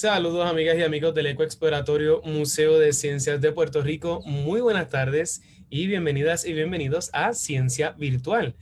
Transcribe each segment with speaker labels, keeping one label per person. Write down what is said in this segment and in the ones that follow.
Speaker 1: Saludos amigas y amigos del Ecoexploratorio Museo de Ciencias de Puerto Rico. Muy buenas tardes y bienvenidas y bienvenidos a Ciencia Virtual,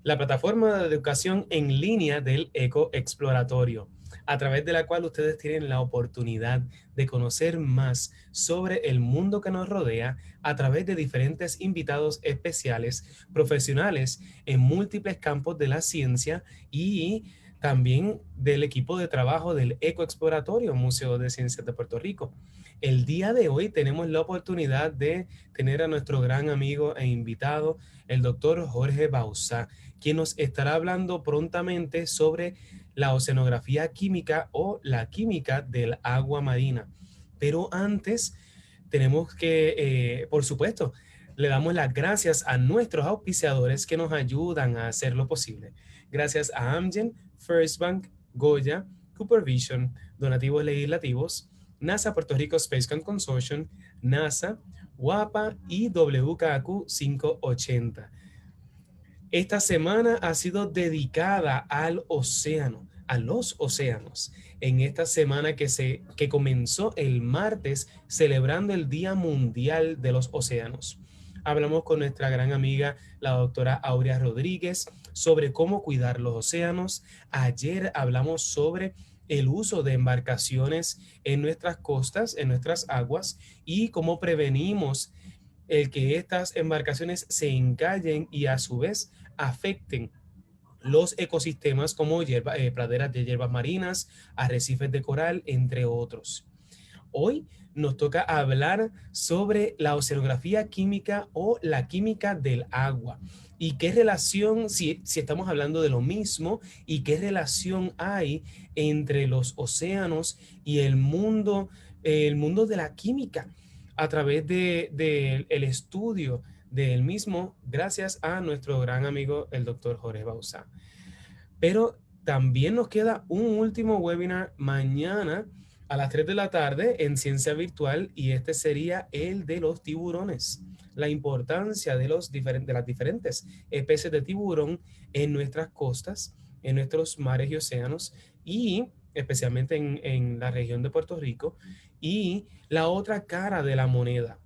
Speaker 1: la plataforma de educación en línea del Ecoexploratorio, a través de la cual ustedes tienen la oportunidad de conocer más sobre el mundo que nos rodea a través de diferentes invitados especiales, profesionales en múltiples campos de la ciencia y también del equipo de trabajo del Ecoexploratorio Museo de Ciencias de Puerto Rico. El día de hoy tenemos la oportunidad de tener a nuestro gran amigo e invitado, el doctor Jorge Bauzá, quien nos estará hablando prontamente sobre la oceanografía química o la química del agua marina. Pero antes tenemos que, por supuesto, le damos las gracias a nuestros auspiciadores que nos ayudan a hacer lo posible. Gracias a Amgen, First Bank, Goya, Cooper Vision, Donativos Legislativos, NASA Puerto Rico Space Consortium, NASA, WAPA y WKQ 580. Esta semana ha sido dedicada al océano, a los océanos. En esta semana que comenzó el martes celebrando el Día Mundial de los Océanos. Hablamos con nuestra gran amiga, la doctora Aurea Rodríguez, sobre cómo cuidar los océanos. Ayer hablamos sobre el uso de embarcaciones en nuestras costas, en nuestras aguas, y cómo prevenimos el que estas embarcaciones se encallen y a su vez afecten los ecosistemas como praderas de hierbas marinas, arrecifes de coral, entre otros. Hoy nos toca hablar sobre la oceanografía química o la química del agua y qué relación, si estamos hablando de lo mismo, y qué relación hay entre los océanos y el mundo de la química a través el estudio del mismo, gracias a nuestro gran amigo, el doctor Jorge Bauzá. Pero también nos queda un último webinar mañana a las 3 de la tarde en Ciencia Virtual, y este sería el de los tiburones. La importancia de las diferentes especies de tiburón en nuestras costas, en nuestros mares y océanos, y especialmente en la región de Puerto Rico, y la otra cara de la moneda,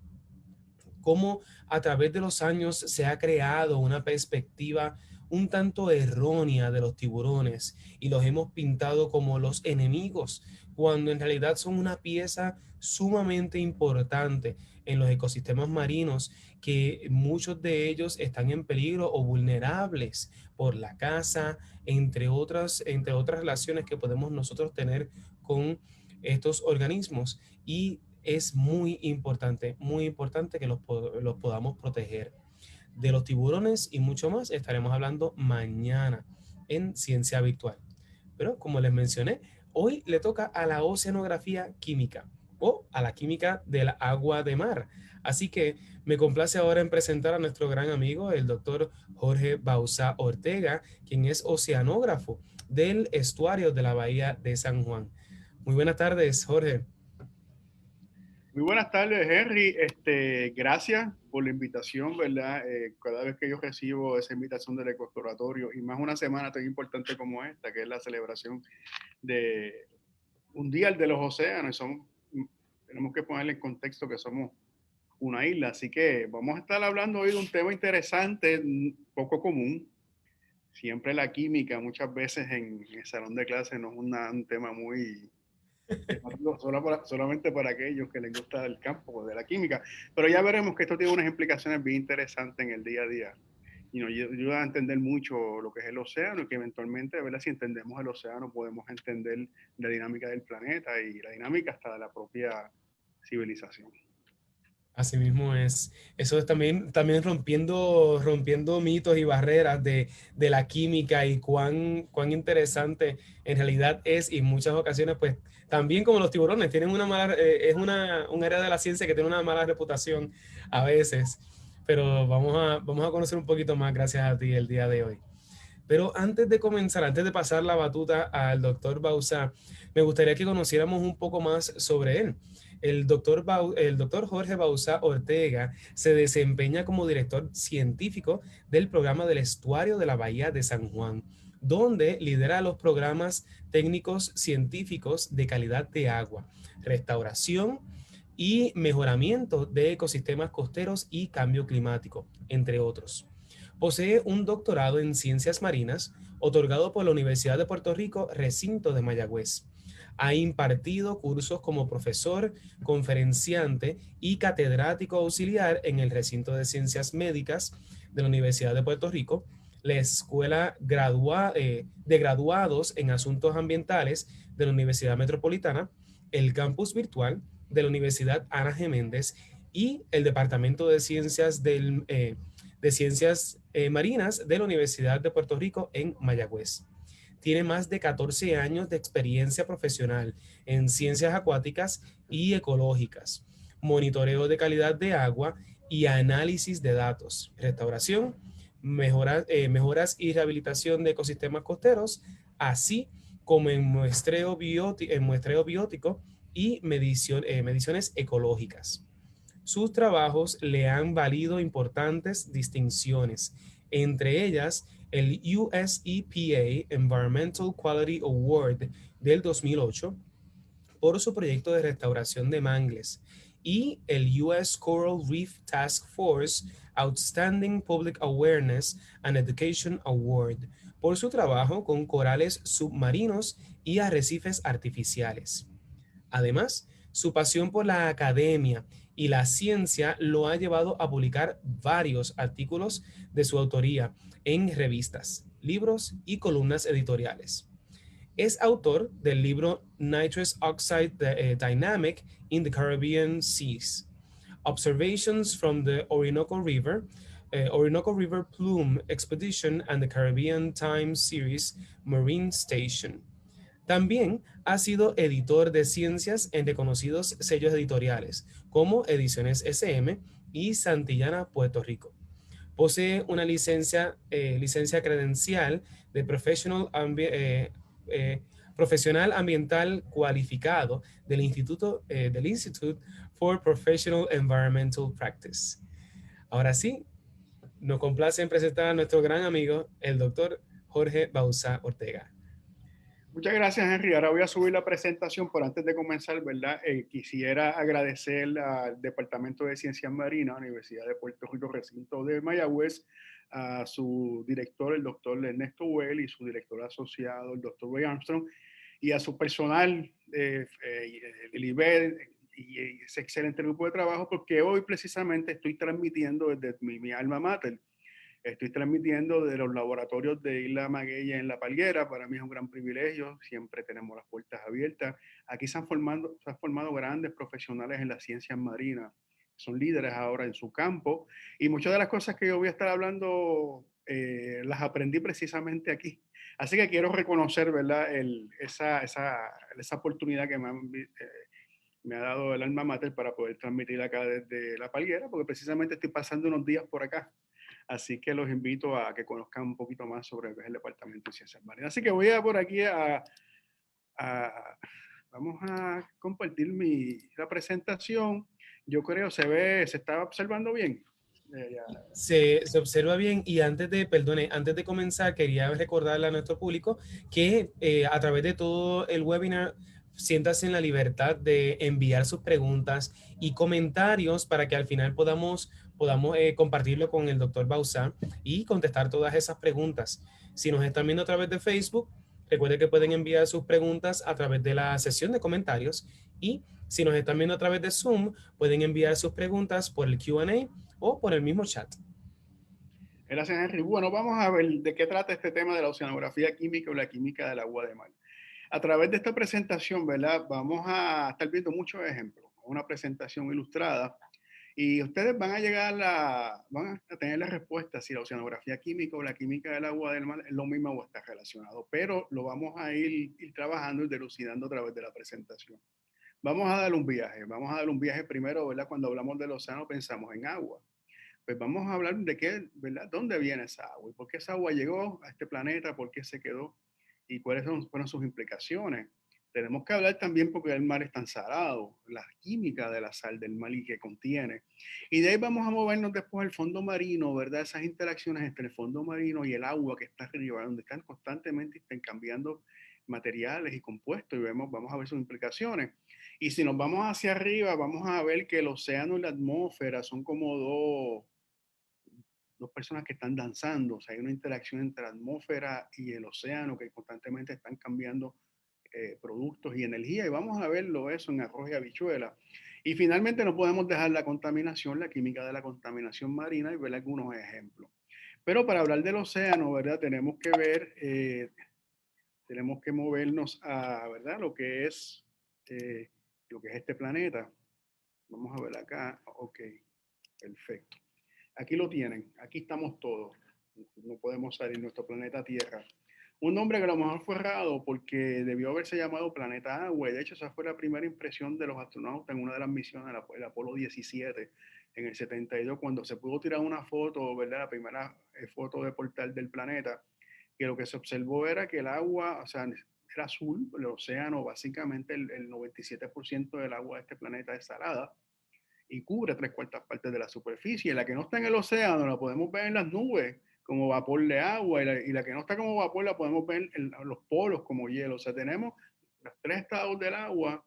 Speaker 1: cómo a través de los años se ha creado una perspectiva un tanto errónea de los tiburones y los hemos pintado como los enemigos, cuando en realidad son una pieza sumamente importante en los ecosistemas marinos, que muchos de ellos están en peligro o vulnerables por la caza, entre otras relaciones que podemos nosotros tener con estos organismos. Y es muy importante que los podamos proteger. De los tiburones y mucho más estaremos hablando mañana en Ciencia Virtual. Pero como les mencioné, hoy le toca a la oceanografía química o a la química del agua de mar. Así que me complace ahora en presentar a nuestro gran amigo, el doctor Jorge Bauzá Ortega, quien es oceanógrafo del estuario de la Bahía de San Juan. Muy buenas tardes, Jorge.
Speaker 2: Muy buenas tardes, Henry. Gracias por la invitación, ¿verdad? Cada vez que yo recibo esa invitación del Ecoexploratorio, y más una semana tan importante como esta, que es la celebración de Mundial de los Océanos, tenemos que ponerle en contexto que somos una isla, así que vamos a estar hablando hoy de un tema interesante, poco común. Siempre la química, muchas veces en el salón de clase, no es un tema muy solamente para aquellos que les gusta el campo de la química, pero ya veremos que esto tiene unas implicaciones bien interesantes en el día a día y nos ayuda a entender mucho lo que es el océano, y que eventualmente, ¿verdad? Si entendemos el océano podemos entender la dinámica del planeta y la dinámica hasta de la propia civilización.
Speaker 1: Así mismo es. Eso es también rompiendo mitos y barreras de la química, y cuán interesante en realidad es. Y en muchas ocasiones, pues, también como los tiburones, tienen un área de la ciencia que tiene una mala reputación a veces. Pero vamos a conocer un poquito más gracias a ti el día de hoy. Pero antes de comenzar, antes de pasar la batuta al doctor Bauzá, me gustaría que conociéramos un poco más sobre él. El doctor Jorge Bauzá Ortega se desempeña como director científico del programa del estuario de la Bahía de San Juan, donde lidera los programas técnicos científicos de calidad de agua, restauración y mejoramiento de ecosistemas costeros y cambio climático, entre otros. Posee un doctorado en ciencias marinas otorgado por la Universidad de Puerto Rico, recinto de Mayagüez. Ha impartido cursos como profesor, conferenciante y catedrático auxiliar en el recinto de ciencias médicas de la Universidad de Puerto Rico, la Escuela de Graduados en Asuntos Ambientales de la Universidad Metropolitana, el campus virtual de la Universidad Ana G. Méndez y el Departamento de Ciencias Marinas de la Universidad de Puerto Rico en Mayagüez. Tiene más de 14 años de experiencia profesional en ciencias acuáticas y ecológicas, monitoreo de calidad de agua y análisis de datos, restauración, mejoras y rehabilitación de ecosistemas costeros, así como en muestreo biótico y mediciones ecológicas. Sus trabajos le han valido importantes distinciones, entre ellas el US EPA Environmental Quality Award del 2008 por su proyecto de restauración de mangles y el US Coral Reef Task Force Outstanding Public Awareness and Education Award por su trabajo con corales submarinos y arrecifes artificiales. Además, su pasión por la academia y la ciencia lo ha llevado a publicar varios artículos de su autoría en revistas, libros y columnas editoriales. Es autor del libro Nitrous Oxide Dynamic in the Caribbean Seas, Observations from the Orinoco River Plume Expedition and the Caribbean Time Series Marine Station. También ha sido editor de ciencias en reconocidos sellos editoriales como Ediciones SM y Santillana, Puerto Rico. Posee una licencia credencial de profesional ambiental cualificado del Institute for Professional Environmental Practice. Ahora sí, nos complace en presentar a nuestro gran amigo, el doctor Jorge Bauzá Ortega.
Speaker 2: Muchas gracias, Henry. Ahora voy a subir la presentación, pero antes de comenzar, ¿verdad? Quisiera agradecer al Departamento de Ciencias Marinas, Universidad de Puerto Rico, recinto de Mayagüez, a su director, el doctor Ernesto Well, y su director asociado, el doctor Ray Armstrong, y a su personal, el IBED, y ese excelente grupo de trabajo, porque hoy precisamente estoy transmitiendo desde mi alma mater. Estoy transmitiendo de los laboratorios de Isla Maguella en La Palguera. Para mí es un gran privilegio. Siempre tenemos las puertas abiertas. Aquí se han formado grandes profesionales en las ciencias marinas. Son líderes ahora en su campo. Y muchas de las cosas que yo voy a estar hablando las aprendí precisamente aquí. Así que quiero reconocer, ¿verdad? Esa oportunidad que me ha dado el alma mater para poder transmitir acá desde La Palguera, porque precisamente estoy pasando unos días por acá. Así que los invito a que conozcan un poquito más sobre el Departamento de Ciencias Marinas. Así que voy a por aquí vamos a compartir la presentación. Yo creo se está observando bien.
Speaker 1: Se observa bien y antes de comenzar quería recordarle a nuestro público que a través de todo el webinar siéntase en la libertad de enviar sus preguntas y comentarios para que al final podamos compartirlo con el doctor Bauzá y contestar todas esas preguntas. Si nos están viendo a través de Facebook, recuerde que pueden enviar sus preguntas a través de la sesión de comentarios y si nos están viendo a través de Zoom, pueden enviar sus preguntas por el Q&A o por el mismo chat.
Speaker 2: Gracias, Henry. Bueno, vamos a ver de qué trata este tema de la oceanografía química o la química del agua de mar. A través de esta presentación, ¿verdad? Vamos a estar viendo muchos ejemplos. Una presentación ilustrada y ustedes van a tener la respuesta si la oceanografía química o la química del agua del mar es lo mismo o está relacionado, pero lo vamos a ir trabajando y delucidando a través de la presentación. Vamos a dar un viaje primero, ¿verdad? Cuando hablamos del océano pensamos en agua, pues vamos a hablar de qué, ¿verdad? ¿Dónde viene esa agua? ¿Y por qué esa agua llegó a este planeta? ¿Por qué se quedó? ¿Y cuáles fueron sus implicaciones? Tenemos que hablar también porque el mar es tan salado, la química de la sal del mar y que contiene. Y de ahí vamos a movernos después al fondo marino, ¿verdad? Esas interacciones entre el fondo marino y el agua que está arriba, donde están constantemente intercambiando materiales y compuestos y vamos a ver sus implicaciones. Y si nos vamos hacia arriba, vamos a ver que el océano y la atmósfera son como dos personas que están danzando, o sea, hay una interacción entre la atmósfera y el océano que constantemente están cambiando productos y energía, y vamos a verlo eso en arroz y habichuela. Y finalmente no podemos dejar la contaminación, la química de la contaminación marina y ver algunos ejemplos. Pero para hablar del océano, ¿verdad? Tenemos que movernos a, ¿verdad? Eh, lo que es este planeta. Vamos a ver acá. Ok, perfecto. Aquí lo tienen, aquí estamos todos. No podemos salir de nuestro planeta Tierra. Un nombre que a lo mejor fue errado porque debió haberse llamado Planeta Agua. Y de hecho, esa fue la primera impresión de los astronautas en una de las misiones, el Apolo 17, en el 72, cuando se pudo tirar una foto, ¿verdad? La primera foto de portal del planeta, que lo que se observó era que el agua, o sea, era azul, el océano, básicamente el 97% del agua de este planeta es salada y cubre 3/4 partes de la superficie. La que no está en el océano la podemos ver en las nubes como vapor de agua y la que no está como vapor la podemos ver en los polos como hielo. O sea, tenemos los tres estados del agua,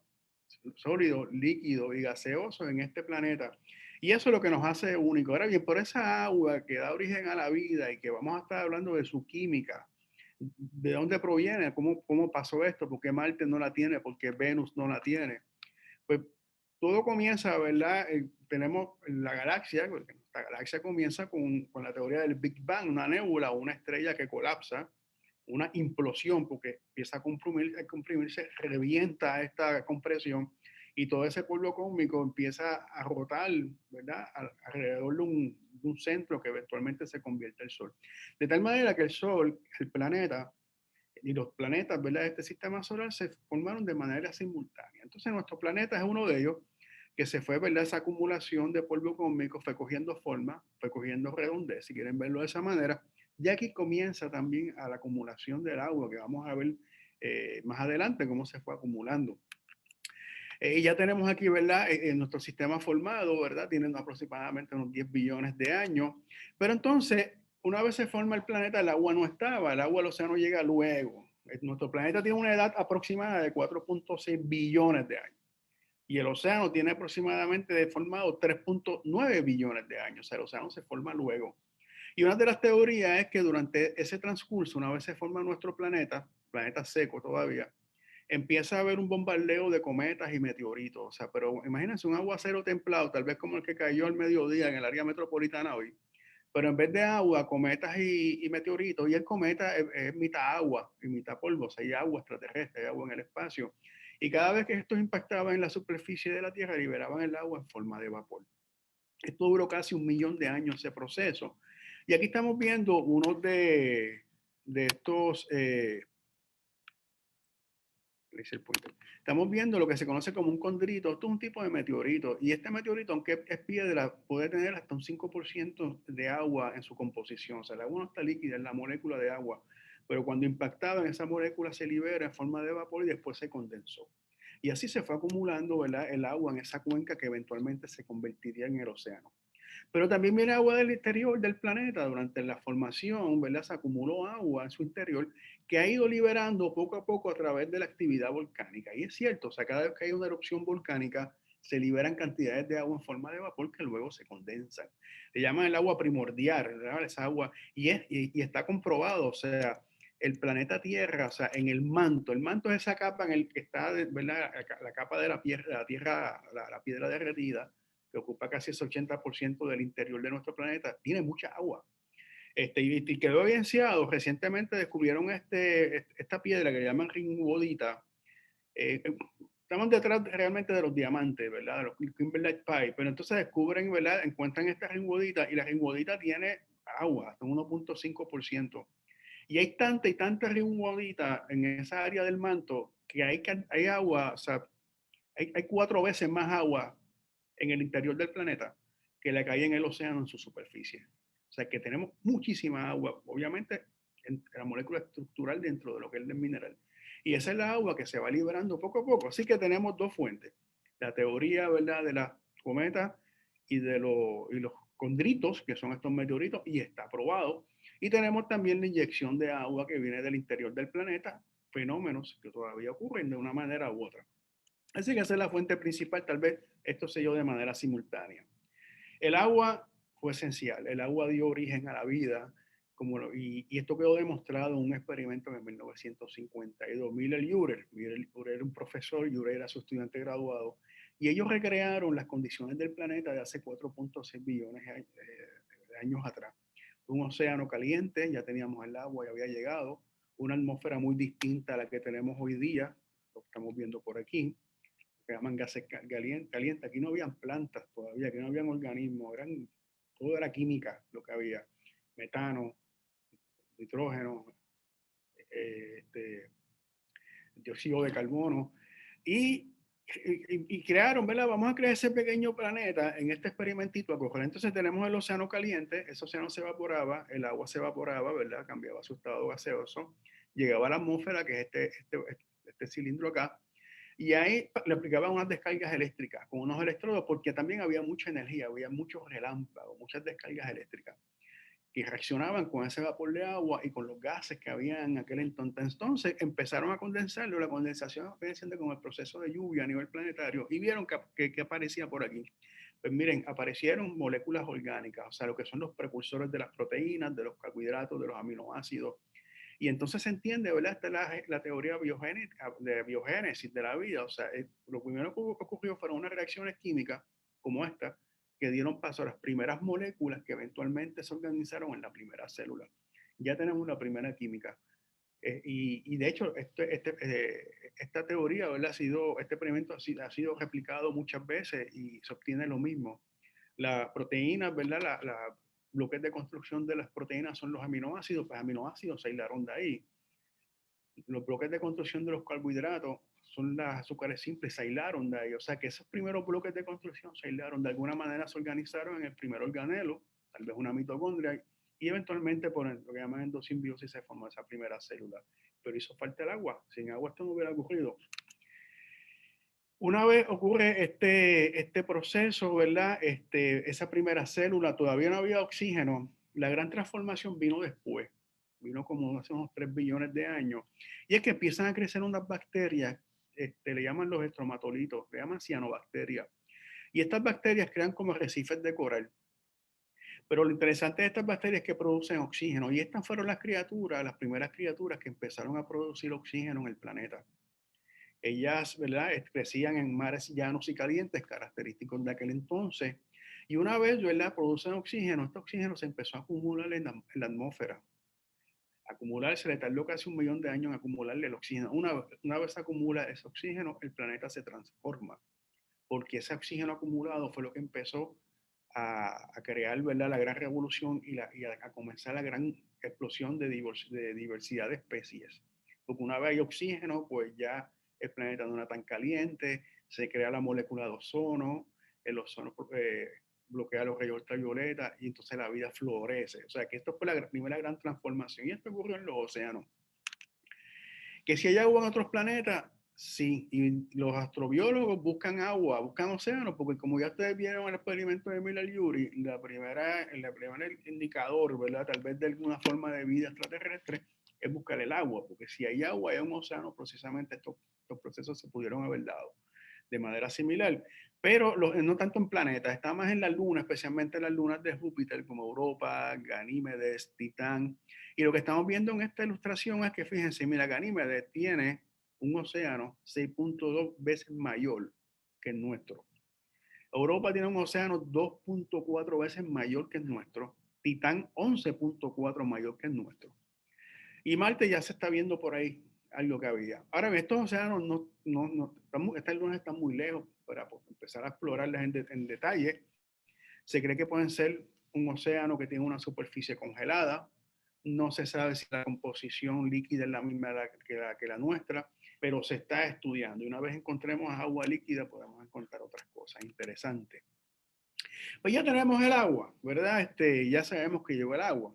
Speaker 2: sólido, líquido y gaseoso en este planeta. Y eso es lo que nos hace único. Ahora bien, por esa agua que da origen a la vida y que vamos a estar hablando de su química, de dónde proviene, cómo pasó esto, por qué Marte no la tiene, por qué Venus no la tiene, pues todo comienza, ¿verdad? Tenemos la galaxia, la galaxia comienza con la teoría del Big Bang, una nébula o una estrella que colapsa, una implosión, porque empieza a comprimirse, revienta esta compresión y todo ese polvo cósmico empieza a rotar, ¿verdad? Alrededor de un centro que eventualmente se convierte en el Sol. De tal manera que el Sol, el planeta, y los planetas, ¿verdad?, de este sistema solar se formaron de manera simultánea. Entonces, nuestro planeta es uno de ellos que se fue, ¿verdad? Esa acumulación de polvo cósmico fue cogiendo forma, fue cogiendo redondez, si quieren verlo de esa manera. Y aquí comienza también a la acumulación del agua, que vamos a ver más adelante cómo se fue acumulando. Ya tenemos aquí, ¿verdad? Nuestro sistema formado, ¿verdad? Tienen aproximadamente unos 10 billones de años. Pero entonces, una vez se forma el planeta, el agua no estaba, el agua al océano llega luego. Nuestro planeta tiene una edad aproximada de 4.6 billones de años. Y el océano tiene aproximadamente formado 3.9 billones de años. O sea, el océano se forma luego. Y una de las teorías es que durante ese transcurso, una vez se forma nuestro planeta seco todavía, empieza a haber un bombardeo de cometas y meteoritos. O sea, pero imagínense un aguacero templado, tal vez como el que cayó al mediodía en el área metropolitana hoy, pero en vez de agua, cometas y meteoritos, y el cometa es mitad agua y mitad polvo, o sea, hay agua extraterrestre, hay agua en el espacio. Y cada vez que estos impactaban en la superficie de la Tierra, liberaban el agua en forma de vapor. Esto duró casi 1 millón de años ese proceso. Y aquí estamos viendo uno de estos estamos viendo lo que se conoce como un condrito. Esto es un tipo de meteorito. Y este meteorito, aunque es piedra, puede tener hasta un 5% de agua en su composición. O sea, el agua no está líquida, es la molécula de agua. Pero cuando impactada en esa molécula se libera en forma de vapor y después se condensó. Y así se fue acumulando, ¿verdad?, el agua en esa cuenca que eventualmente se convertiría en el océano. Pero también viene agua del interior del planeta. Durante la formación, ¿verdad? Se acumuló agua en su interior que ha ido liberando poco a poco a través de la actividad volcánica. Y es cierto, o sea, cada vez que hay una erupción volcánica, se liberan cantidades de agua en forma de vapor que luego se condensan. Le llaman el agua primordial, ¿verdad? Esa agua, y está comprobado, o sea, el planeta Tierra, o sea, en el manto es esa capa en el que está, ¿verdad? La capa de la tierra, la piedra derretida, que ocupa casi ese 80% del interior de nuestro planeta, tiene mucha agua. Y quedó evidenciado, recientemente descubrieron esta piedra que le llaman ringwodita. Estamos detrás realmente de los diamantes, ¿verdad? De los kimberlite pie, pero entonces descubren, ¿verdad? Encuentran esta ringwodita y la ringwodita tiene agua, hasta un 1.5%. Y hay tanta y tanta ringwodita en esa área del manto que hay agua, o sea, hay 4 veces más agua en el interior del planeta que la que hay en el océano en su superficie. O sea que tenemos muchísima agua, obviamente en la molécula estructural dentro de lo que es el mineral. Y esa es la agua que se va liberando poco a poco. Así que tenemos dos fuentes. La teoría, ¿verdad?, de las cometas y de los condritos, que son estos meteoritos, y está probado. Y tenemos también la inyección de agua que viene del interior del planeta, fenómenos que todavía ocurren de una manera u otra. Así que esa es la fuente principal, tal vez esto se dio de manera simultánea. El agua fue esencial, el agua dio origen a la vida, y esto quedó demostrado en un experimento en 1952. Miller era un profesor, Urey era su estudiante graduado, y ellos recrearon las condiciones del planeta de hace 4.6 billones de años atrás. Un océano caliente, ya teníamos el agua, ya había llegado, una atmósfera muy distinta a la que tenemos hoy día, lo estamos viendo por aquí, que llaman gases calientes. Aquí no habían plantas todavía, aquí no habían organismos, todo era química lo que había, metano, nitrógeno, dióxido de carbono, y crearon, ¿verdad? Vamos a crear ese pequeño planeta en este experimentito a coger. Entonces tenemos el océano caliente, ese océano se evaporaba, el agua se evaporaba, ¿verdad? Cambiaba su estado gaseoso, llegaba a la atmósfera, que es este cilindro acá, y ahí le aplicaban unas descargas eléctricas con unos electrodos, porque también había mucha energía, había muchos relámpagos, muchas descargas eléctricas que reaccionaban con ese vapor de agua y con los gases que había en aquel entonces. Entonces empezaron a condensarlo. La condensación viene siendo como el proceso de lluvia a nivel planetario, y vieron que aparecía por aquí. Pues miren, aparecieron moléculas orgánicas, o sea, lo que son los precursores de las proteínas, de los carbohidratos, de los aminoácidos. Y entonces se entiende, ¿verdad? Esta es la teoría de biogénesis de la vida. O sea, lo primero que ocurrió fueron unas reacciones químicas como esta, que dieron paso a las primeras moléculas que eventualmente se organizaron en la primera célula. Ya tenemos la primera química. Y de hecho, esta teoría, ¿verdad? Este experimento ha sido replicado muchas veces y se obtiene lo mismo. Las proteínas, ¿verdad? Bloques de construcción de las proteínas son los aminoácidos, pues aminoácidos se aislaron de ahí. Los bloques de construcción de los carbohidratos son las azúcares simples, se aislaron de ahí. O sea que esos primeros bloques de construcción se aislaron, de alguna manera se organizaron en el primer organelo, tal vez una mitocondria, y eventualmente por lo que llaman endosimbiosis se formó esa primera célula. Pero hizo falta el agua, sin agua esto no hubiera ocurrido. Una vez ocurre este proceso, ¿verdad? Esa primera célula, todavía no había oxígeno. La gran transformación vino después, vino como hace unos 3 billones de años. Y es que empiezan a crecer unas bacterias, le llaman los estromatolitos, le llaman cianobacterias. Y estas bacterias crean como arrecifes de coral. Pero lo interesante de estas bacterias es que producen oxígeno. Y estas fueron las primeras criaturas que empezaron a producir oxígeno en el planeta. Ellas, ¿verdad?, crecían en mares llanos y calientes, característicos de aquel entonces. Y una vez, ¿verdad?, producen oxígeno, este oxígeno se empezó a acumular en la atmósfera. Se le tardó casi 1 millón de años en acumularle el oxígeno. Una vez se acumula ese oxígeno, el planeta se transforma, porque ese oxígeno acumulado fue lo que empezó a crear, ¿verdad?, la gran revolución y a comenzar la gran explosión de diversidad de especies. Porque una vez hay oxígeno, pues ya el planeta no era tan caliente, se crea la molécula de ozono, el ozono bloquea los rayos ultravioleta y entonces la vida florece. O sea que esto fue la primera gran transformación, y esto ocurrió en los océanos. Que si hay agua en otros planetas, sí, y los astrobiólogos buscan agua, buscan océanos, porque como ya ustedes vieron el experimento de Miller-Urey, el primer indicador, ¿verdad?, tal vez de alguna forma de vida extraterrestre, es buscar el agua, porque si hay agua, hay un océano, precisamente estos procesos se pudieron haber dado de manera similar, pero no tanto en planetas, está más en la luna, especialmente en las lunas de Júpiter, como Europa, Ganímedes, Titán. Y lo que estamos viendo en esta ilustración es que, fíjense, mira, Ganímedes tiene un océano 6.2 veces mayor que el nuestro. Europa tiene un océano 2.4 veces mayor que el nuestro. Titán 11.4 mayor que el nuestro. Y Marte ya se está viendo por ahí algo que había. Ahora, estos océanos estas lunas están muy lejos para empezar a explorarlas en detalle. Se cree que pueden ser un océano que tiene una superficie congelada. No se sabe si la composición líquida es la misma que la nuestra, pero se está estudiando. Y una vez encontremos agua líquida, podemos encontrar otras cosas interesantes. Pues ya tenemos el agua, ¿verdad? Ya sabemos que llegó el agua.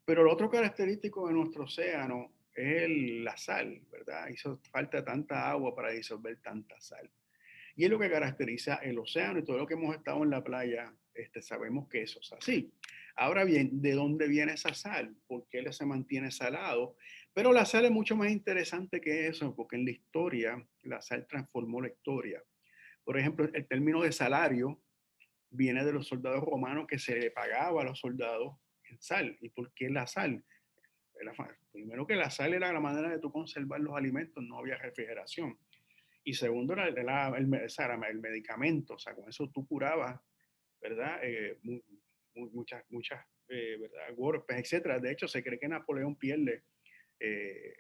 Speaker 2: Pero lo otro característico de nuestro océano es la sal, ¿verdad? Hizo falta tanta agua para disolver tanta sal. Y es lo que caracteriza el océano y todo lo que hemos estado en la playa, sabemos que eso es así. Ahora bien, ¿de dónde viene esa sal? ¿Por qué se mantiene salado? Pero la sal es mucho más interesante que eso, porque en la historia, la sal transformó la historia. Por ejemplo, el término de salario viene de los soldados romanos que se le pagaba a los soldados en sal. ¿Y por qué la sal? Primero que la sal era la manera de tú conservar los alimentos, no había refrigeración. Y segundo, el medicamento, o sea, con eso tú curabas, ¿verdad? Muchas, ¿verdad? Golpes, etcétera. De hecho, se cree que Napoleón pierde eh,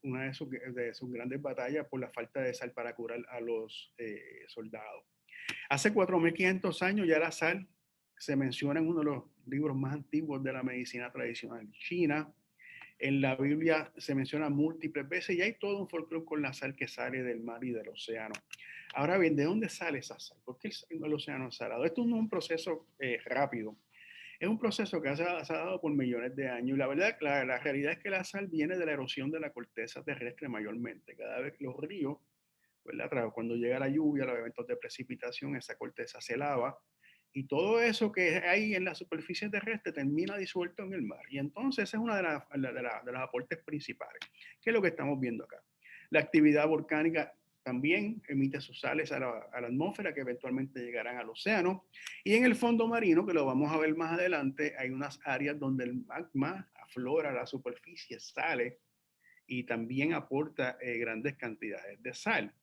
Speaker 2: una de sus grandes batallas por la falta de sal para curar a los soldados. Hace 4.500 años ya la sal se menciona en uno de los libros más antiguos de la medicina tradicional china. En la Biblia se menciona múltiples veces y hay todo un folclore con la sal que sale del mar y del océano. Ahora bien, ¿de dónde sale esa sal? ¿Por qué el océano es salado? Esto no es un proceso rápido. Es un proceso que se ha dado por millones de años. Y la verdad, la realidad es que la sal viene de la erosión de la corteza terrestre mayormente. Cada vez que los ríos, ¿verdad? Cuando llega la lluvia, los eventos de precipitación, esa corteza se lava y todo eso que hay en la superficie terrestre termina disuelto en el mar. Y entonces esa es una de los aportes principales, que es lo que estamos viendo acá. La actividad volcánica también emite sus sales a la atmósfera que eventualmente llegarán al océano. Y en el fondo marino, que lo vamos a ver más adelante, hay unas áreas donde el magma aflora a la superficie, sale y también aporta grandes cantidades de sal.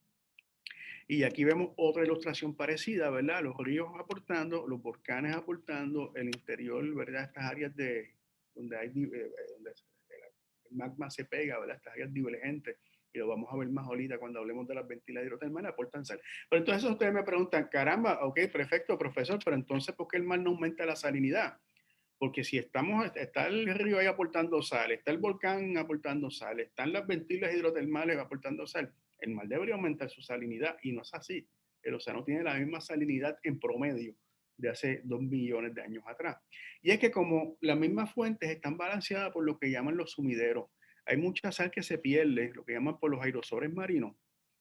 Speaker 2: Y aquí vemos otra ilustración parecida, ¿verdad? Los ríos aportando, los volcanes aportando, el interior, ¿verdad? Estas áreas donde hay, donde el magma se pega, ¿verdad? Estas áreas divergentes, y lo vamos a ver más ahorita cuando hablemos de las ventilas hidrotermales, aportan sal. Pero entonces ustedes me preguntan, caramba, ok, perfecto, profesor, pero entonces, ¿por qué el mar no aumenta la salinidad? Porque si está el río ahí aportando sal, está el volcán aportando sal, están las ventilas hidrotermales aportando sal, el mar debería aumentar su salinidad y no es así. El océano tiene la misma salinidad en promedio de hace 2 millones de años atrás. Y es que como las mismas fuentes están balanceadas por lo que llaman los sumideros, hay mucha sal que se pierde, lo que llaman por los aerosoles marinos,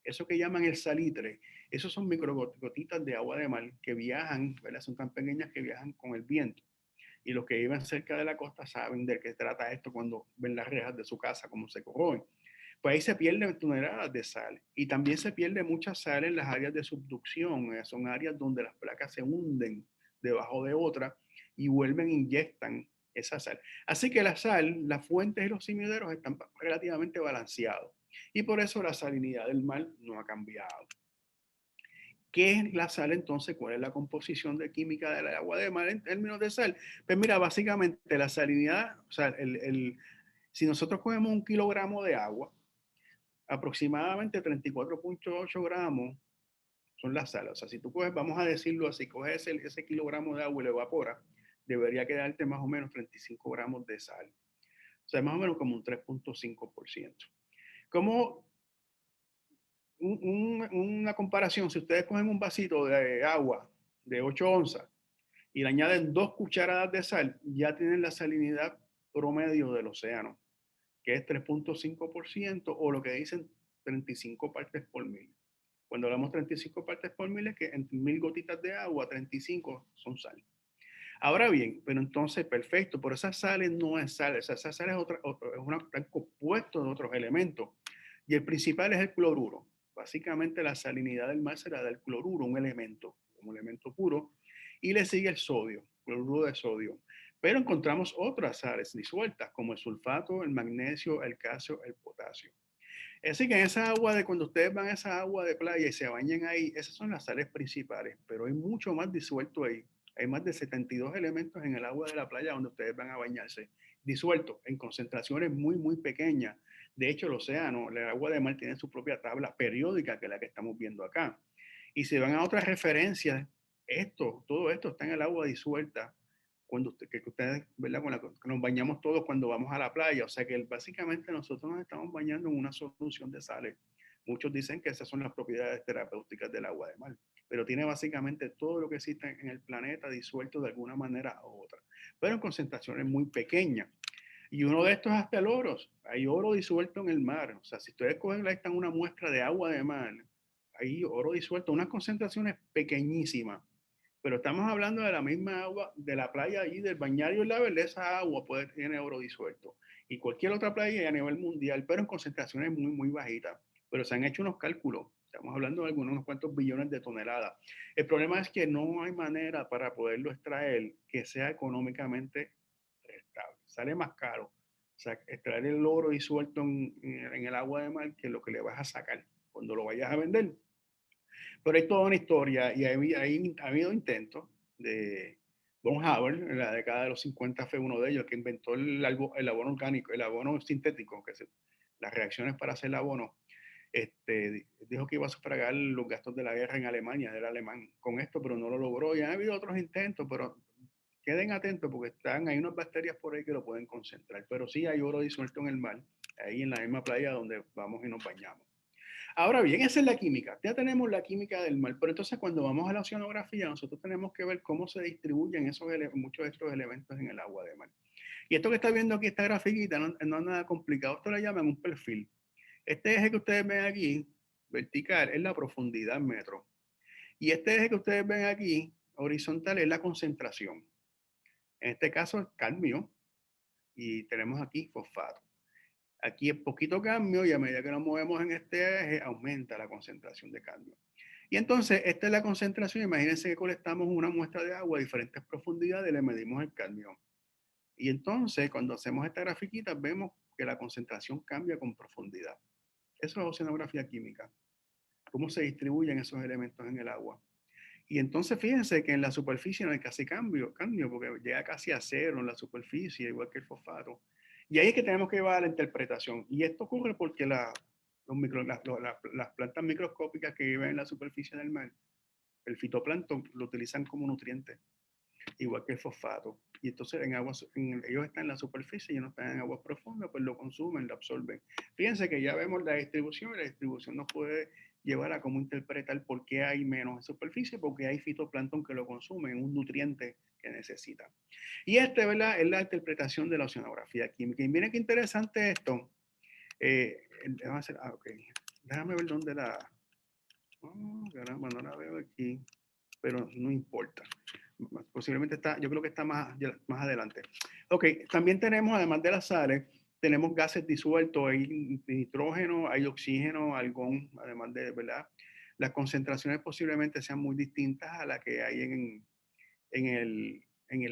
Speaker 2: eso que llaman el salitre, esos son microgotitas de agua de mar que viajan, ¿verdad? Son tan pequeñas que viajan con el viento y los que viven cerca de la costa saben de qué trata esto cuando ven las rejas de su casa, cómo se corroen. Pues ahí se pierden toneladas de sal y también se pierde mucha sal en las áreas de subducción, son áreas donde las placas se hunden debajo de otras y vuelven e inyectan esa sal. Así que la sal, las fuentes y los simideros están relativamente balanceados y por eso la salinidad del mar no ha cambiado. ¿Qué es la sal entonces? ¿Cuál es la composición de química del agua de mar en términos de sal? Pues mira, básicamente la salinidad, o sea, si nosotros cogemos 1 kilogramo de agua, aproximadamente 34.8 gramos son las sales. O sea, si tú coges, vamos a decirlo así, coges ese kilogramo de agua y lo evaporas, debería quedarte más o menos 35 gramos de sal. O sea, más o menos como un 3.5%. Como una comparación, si ustedes cogen un vasito de agua de 8 onzas y le añaden 2 cucharadas de sal, ya tienen la salinidad promedio del océano, que es 3.5% o lo que dicen 35 partes por mil. Cuando hablamos 35 partes por mil es que en 1.000 gotitas de agua, 35 son sal. Ahora bien, pero entonces, perfecto, pero esa sal no es sal, esa sal es, es un compuesto de otros elementos. Y el principal es el cloruro. Básicamente la salinidad del mar será del cloruro, un elemento, como elemento puro, y le sigue el sodio, cloruro de sodio. Pero encontramos otras sales disueltas, como el sulfato, el magnesio, el calcio, el potasio. Así que en esa agua de cuando ustedes van a esa agua de playa y se bañan ahí, esas son las sales principales, pero hay mucho más disuelto ahí. Hay más de 72 elementos en el agua de la playa donde ustedes van a bañarse, disueltos en concentraciones muy, muy pequeñas. De hecho, el océano, el agua de mar tiene su propia tabla periódica, que es la que estamos viendo acá. Y si van a otras referencias, todo esto está en el agua disuelta que ustedes, ¿verdad? Que nos bañamos todos cuando vamos a la playa. O sea que básicamente nosotros nos estamos bañando en una solución de sales Muchos dicen que esas son las propiedades terapéuticas del agua de mar, pero tiene básicamente todo lo que existe en el planeta disuelto de alguna manera u otra, pero en concentraciones muy pequeñas. Y uno de estos es hasta el oro. Hay oro disuelto en el mar. O sea, si ustedes cogen una muestra de agua de mar, hay oro disuelto, unas concentraciones pequeñísimas. Pero estamos hablando de la misma agua de la playa y del Bañario La Verde, esa agua tiene oro disuelto. Y cualquier otra playa a nivel mundial, pero en concentraciones muy, muy bajitas. Pero se han hecho unos cálculos. Estamos hablando de unos cuantos billones de toneladas. El problema es que no hay manera para poderlo extraer que sea económicamente rentable. Sale más caro, o sea, extraer el oro disuelto en el agua de mar que lo que le vas a sacar cuando lo vayas a vender. Pero hay toda una historia y ha habido intentos de Von Haber, en la década de los 50 fue uno de ellos que inventó el abono orgánico, el abono sintético, que es las reacciones para hacer el abono. Dijo que iba a sufragar los gastos de la guerra en Alemania, era alemán con esto, pero no lo logró. Y han habido otros intentos, pero queden atentos porque hay unas bacterias por ahí que lo pueden concentrar. Pero sí hay oro disuelto en el mar, ahí en la misma playa donde vamos y nos bañamos. Ahora bien, esa es la química. Ya tenemos la química del mar, pero entonces cuando vamos a la oceanografía, nosotros tenemos que ver cómo se distribuyen muchos de estos elementos en el agua de mar. Y esto que está viendo aquí, esta grafiquita, no es nada complicado. Esto le llaman un perfil. Este eje que ustedes ven aquí, vertical, es la profundidad en metros. Y este eje que ustedes ven aquí, horizontal, es la concentración. En este caso, es cadmio. Y tenemos aquí fosfato. Aquí es poquito cadmio y a medida que nos movemos en este eje aumenta la concentración de cadmio. Y entonces esta es la concentración. Imagínense que colectamos una muestra de agua a diferentes profundidades y le medimos el cadmio. Y entonces cuando hacemos esta grafiquita vemos que la concentración cambia con profundidad. Eso es oceanografía química. Cómo se distribuyen esos elementos en el agua. Y entonces fíjense que en la superficie no hay casi cambio, porque llega casi a cero en la superficie, igual que el fosfato. Y ahí es que tenemos que llevar a la interpretación. Y esto ocurre porque las plantas microscópicas que viven en la superficie del mar, el fitoplancton, lo utilizan como nutriente, igual que el fosfato. Y entonces ellos están en la superficie y no están en aguas profundas, pues lo consumen, lo absorben. Fíjense que ya vemos la distribución y la distribución nos puede llevar a cómo interpretar por qué hay menos en superficie, porque hay fitoplancton que lo consumen, un nutriente que necesita. Y ¿verdad? Es la interpretación de la oceanografía química. Y miren qué interesante esto. Déjame ver dónde caramba, no la veo aquí, pero no importa. Posiblemente yo creo que está más adelante. Ok, también tenemos, además de las sales, tenemos gases disueltos, hay nitrógeno, hay oxígeno, argón, además de, ¿verdad? Las concentraciones posiblemente sean muy distintas a las que hay en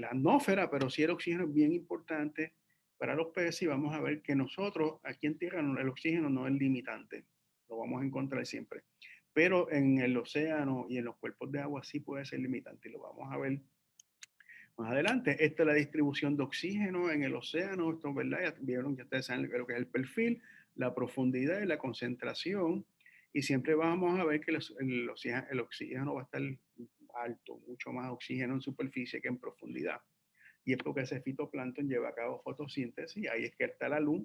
Speaker 2: la atmósfera, pero sí el oxígeno es bien importante para los peces y vamos a ver que nosotros aquí en tierra el oxígeno no es limitante, lo vamos a encontrar siempre, pero en el océano y en los cuerpos de agua sí puede ser limitante y lo vamos a ver más adelante. Esta es la distribución de oxígeno en el océano, esto, ¿verdad? Ya vieron que ustedes saben lo que es el perfil, la profundidad y la concentración y siempre vamos a ver que el oxígeno va a estar alto, mucho más oxígeno en superficie que en profundidad. Y es porque ese fitoplancton lleva a cabo fotosíntesis, y ahí es que está la luz,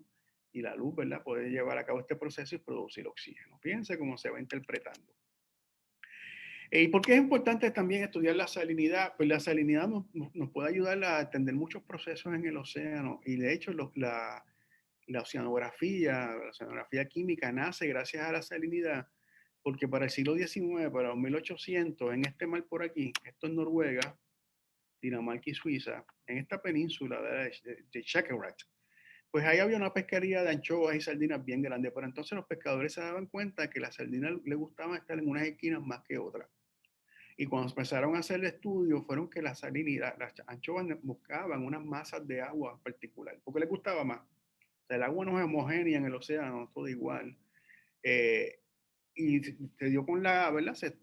Speaker 2: y la luz, ¿verdad?, puede llevar a cabo este proceso y producir oxígeno. Fíjense cómo se va interpretando. ¿Y por qué es importante también estudiar la salinidad? Pues la salinidad nos puede ayudar a entender muchos procesos en el océano, y de hecho la oceanografía química nace gracias a la salinidad, porque para el siglo XIX, para los 1800, en este mar por aquí, esto es Noruega, Dinamarca y Suiza, en esta península de Skagerrak, pues ahí había una pesquería de anchoas y sardinas bien grande, pero entonces los pescadores se daban cuenta que las sardinas les gustaba estar en unas esquinas más que otras. Y cuando empezaron a hacer el estudio, fueron que las anchoas buscaban unas masas de agua particular, porque les gustaba más. O sea, el agua no es homogénea en el océano, todo igual. Y se dio con ¿verdad? Se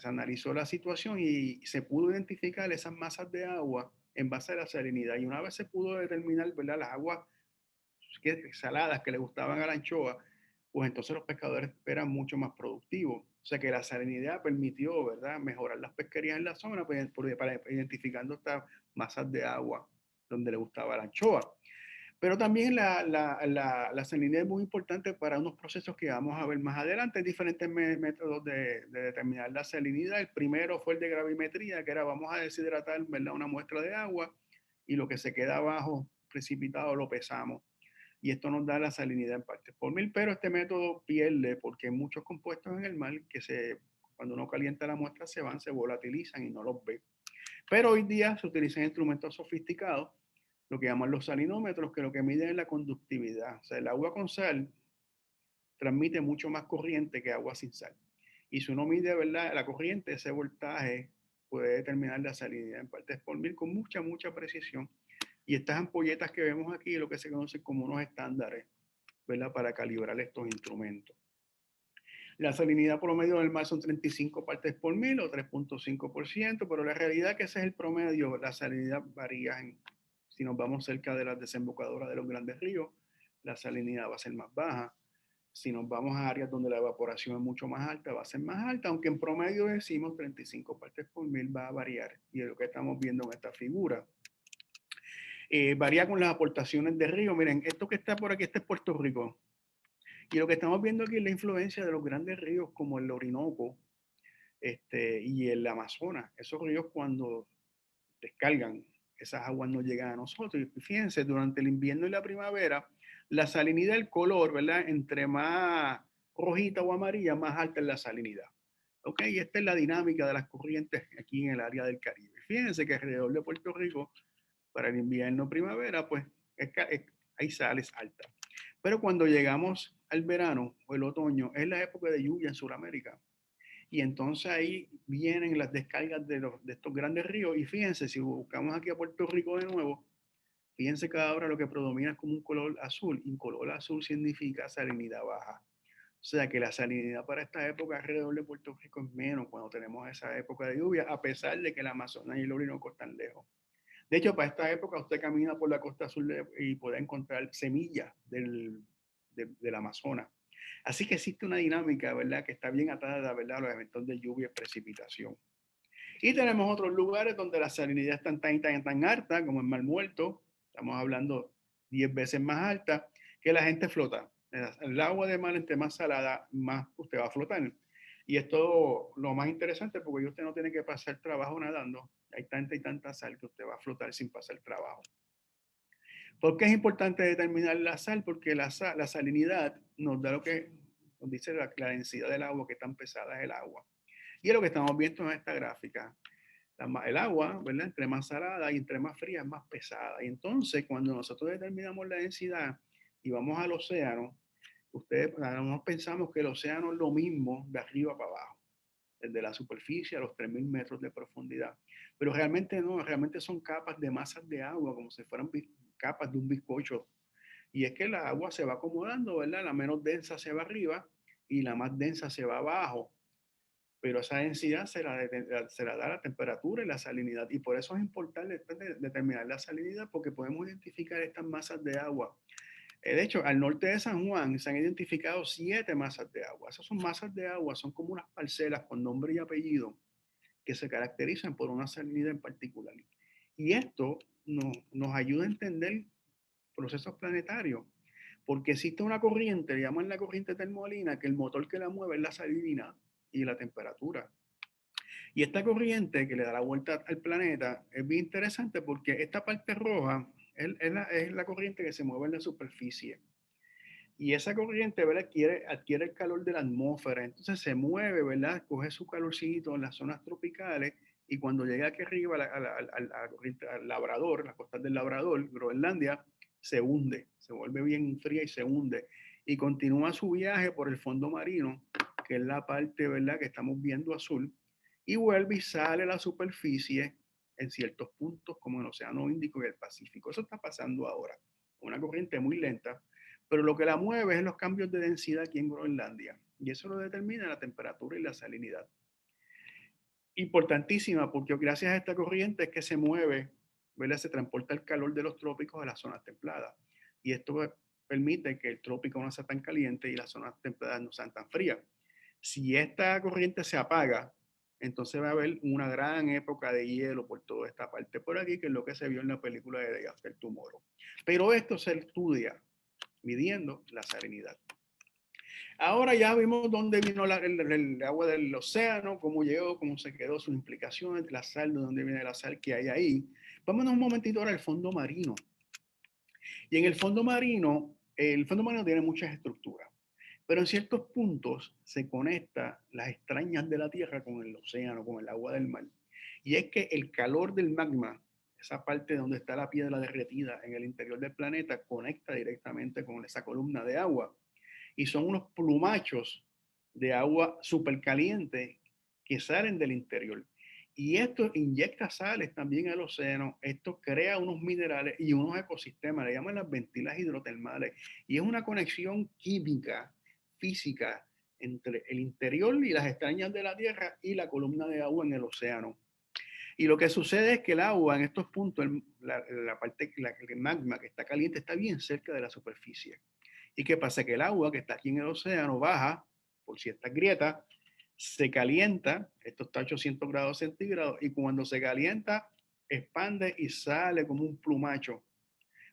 Speaker 2: analizó la situación y se pudo identificar esas masas de agua en base a la salinidad. Y una vez se pudo determinar, ¿verdad?, las aguas saladas que le gustaban a la anchoa, pues entonces los pescadores eran mucho más productivos. O sea que la salinidad permitió, ¿verdad?, mejorar las pesquerías en la zona para identificando estas masas de agua donde le gustaba la anchoa. Pero también la salinidad es muy importante para unos procesos que vamos a ver más adelante. Hay diferentes métodos de determinar la salinidad. El primero fue el de gravimetría, que era vamos a deshidratar, ¿verdad?, una muestra de agua y lo que se queda abajo precipitado lo pesamos. Y esto nos da la salinidad en partes por mil, pero este método pierde porque hay muchos compuestos en el mar que cuando uno calienta la muestra se volatilizan y no los ve. Pero hoy día se utilizan instrumentos sofisticados, lo que llaman los salinómetros, que lo que miden es la conductividad. O sea, el agua con sal transmite mucho más corriente que agua sin sal. Y si uno mide, ¿verdad?, la corriente, ese voltaje puede determinar la salinidad en partes por mil con mucha precisión. Y estas ampolletas que vemos aquí, lo que se conoce como unos estándares, ¿verdad?, para calibrar estos instrumentos. La salinidad promedio del mar son 35 partes por mil o 3.5%, pero la realidad es que ese es el promedio. La salinidad varía si nos vamos cerca de las desembocadoras de los grandes ríos, la salinidad va a ser más baja. Si nos vamos a áreas donde la evaporación es mucho más alta, va a ser más alta, aunque en promedio decimos 35 partes por mil va a variar. Y es lo que estamos viendo en esta figura. Varía con las aportaciones de río. Miren, esto que está por aquí, este es Puerto Rico. Y lo que estamos viendo aquí es la influencia de los grandes ríos como el Orinoco y el Amazonas. Esos ríos cuando descargan, esas aguas no llegan a nosotros. Y fíjense, durante el invierno y la primavera, la salinidad, el color, ¿verdad? Entre más rojita o amarilla, más alta es la salinidad. ¿Ok? Y esta es la dinámica de las corrientes aquí en el área del Caribe. Fíjense que alrededor de Puerto Rico, para el invierno primavera, pues hay sales altas. Pero cuando llegamos al verano o el otoño, es la época de lluvia en Sudamérica. Y entonces ahí vienen las descargas de estos grandes ríos. Y fíjense, si buscamos aquí a Puerto Rico de nuevo, fíjense que ahora lo que predomina es como un color azul. Y un color azul significa salinidad baja. O sea que la salinidad para esta época alrededor de Puerto Rico es menos cuando tenemos esa época de lluvia, a pesar de que el Amazonas y el Orinoco están lejos. De hecho, para esta época usted camina por la costa sur y puede encontrar semillas del Amazonas. Así que existe una dinámica, ¿verdad?, que está bien atada, ¿verdad?, a los eventos de lluvia y precipitación. Y tenemos otros lugares donde la salinidad está tan alta como en Mar Muerto, estamos hablando 10 veces más alta, que la gente flota. El agua de mar, entre más salada, más usted va a flotar. Y esto lo más interesante porque usted no tiene que pasar trabajo nadando. Hay tanta y tanta sal que usted va a flotar sin pasar trabajo. ¿Por qué es importante determinar la sal? Porque la salinidad nos da lo que nos dice la densidad del agua, que tan pesada es el agua. Y es lo que estamos viendo en esta gráfica. El agua, ¿verdad?, entre más salada y entre más fría es más pesada. Y entonces, cuando nosotros determinamos la densidad y vamos al océano, no pensamos que el océano es lo mismo de arriba para abajo, desde la superficie a los 3.000 metros de profundidad. Pero realmente no, realmente son capas de masas de agua, como si fueran capas de un bizcocho. Y es que la agua se va acomodando, ¿verdad? La menos densa se va arriba y la más densa se va abajo. Pero esa densidad se la da la temperatura y la salinidad. Y por eso es importante determinar la salinidad, porque podemos identificar estas masas de agua. De hecho, al norte de San Juan se han identificado 7 masas de agua. Esas son masas de agua, son como unas parcelas con nombre y apellido que se caracterizan por una salinidad en particular. Y esto nos ayuda a entender procesos planetarios, porque existe una corriente, le llaman la corriente termolina, que el motor que la mueve es la salinidad y la temperatura. Y esta corriente que le da la vuelta al planeta es bien interesante porque esta parte roja es la corriente que se mueve en la superficie. Y esa corriente, ¿verdad?, adquiere el calor de la atmósfera. Entonces se mueve, ¿verdad?, coge su calorcito en las zonas tropicales y cuando llega aquí arriba al Labrador, las costas del Labrador, Groenlandia, se hunde, se vuelve bien fría y se hunde. Y continúa su viaje por el fondo marino, que es la parte, ¿verdad?, que estamos viendo azul, y vuelve y sale a la superficie en ciertos puntos como el Océano Índico y el Pacífico. Eso está pasando ahora. Una corriente muy lenta, pero lo que la mueve es los cambios de densidad aquí en Groenlandia. Y eso lo determina la temperatura y la salinidad. Importantísima, porque gracias a esta corriente es que se mueve, ¿verdad?, se transporta el calor de los trópicos a las zonas templadas. Y esto permite que el trópico no sea tan caliente y las zonas templadas no sean tan frías. Si esta corriente se apaga, entonces va a haber una gran época de hielo por toda esta parte por aquí, que es lo que se vio en la película de Day After Tomorrow. Pero esto se estudia midiendo la salinidad. Ahora ya vimos dónde vino el agua del océano, cómo llegó, cómo se quedó, sus implicaciones, la sal, de dónde viene la sal que hay ahí. Vámonos un momentito ahora al fondo marino. Y en el fondo marino tiene muchas estructuras, pero en ciertos puntos se conecta las extrañas de la Tierra con el océano, con el agua del mar. Y es que el calor del magma, esa parte donde está la piedra derretida en el interior del planeta, conecta directamente con esa columna de agua. Y son unos plumachos de agua súper caliente que salen del interior. Y esto inyecta sales también al océano, esto crea unos minerales y unos ecosistemas, le llaman las ventilas hidrotermales, y es una conexión química, física, entre el interior y las extrañas de la Tierra y la columna de agua en el océano. Y lo que sucede es que el agua en estos puntos, la parte, el magma que está caliente, está bien cerca de la superficie. ¿Y qué pasa? Que el agua que está aquí en el océano baja por ciertas grietas, se calienta, esto está a 800 grados centígrados, y cuando se calienta, expande y sale como un plumacho.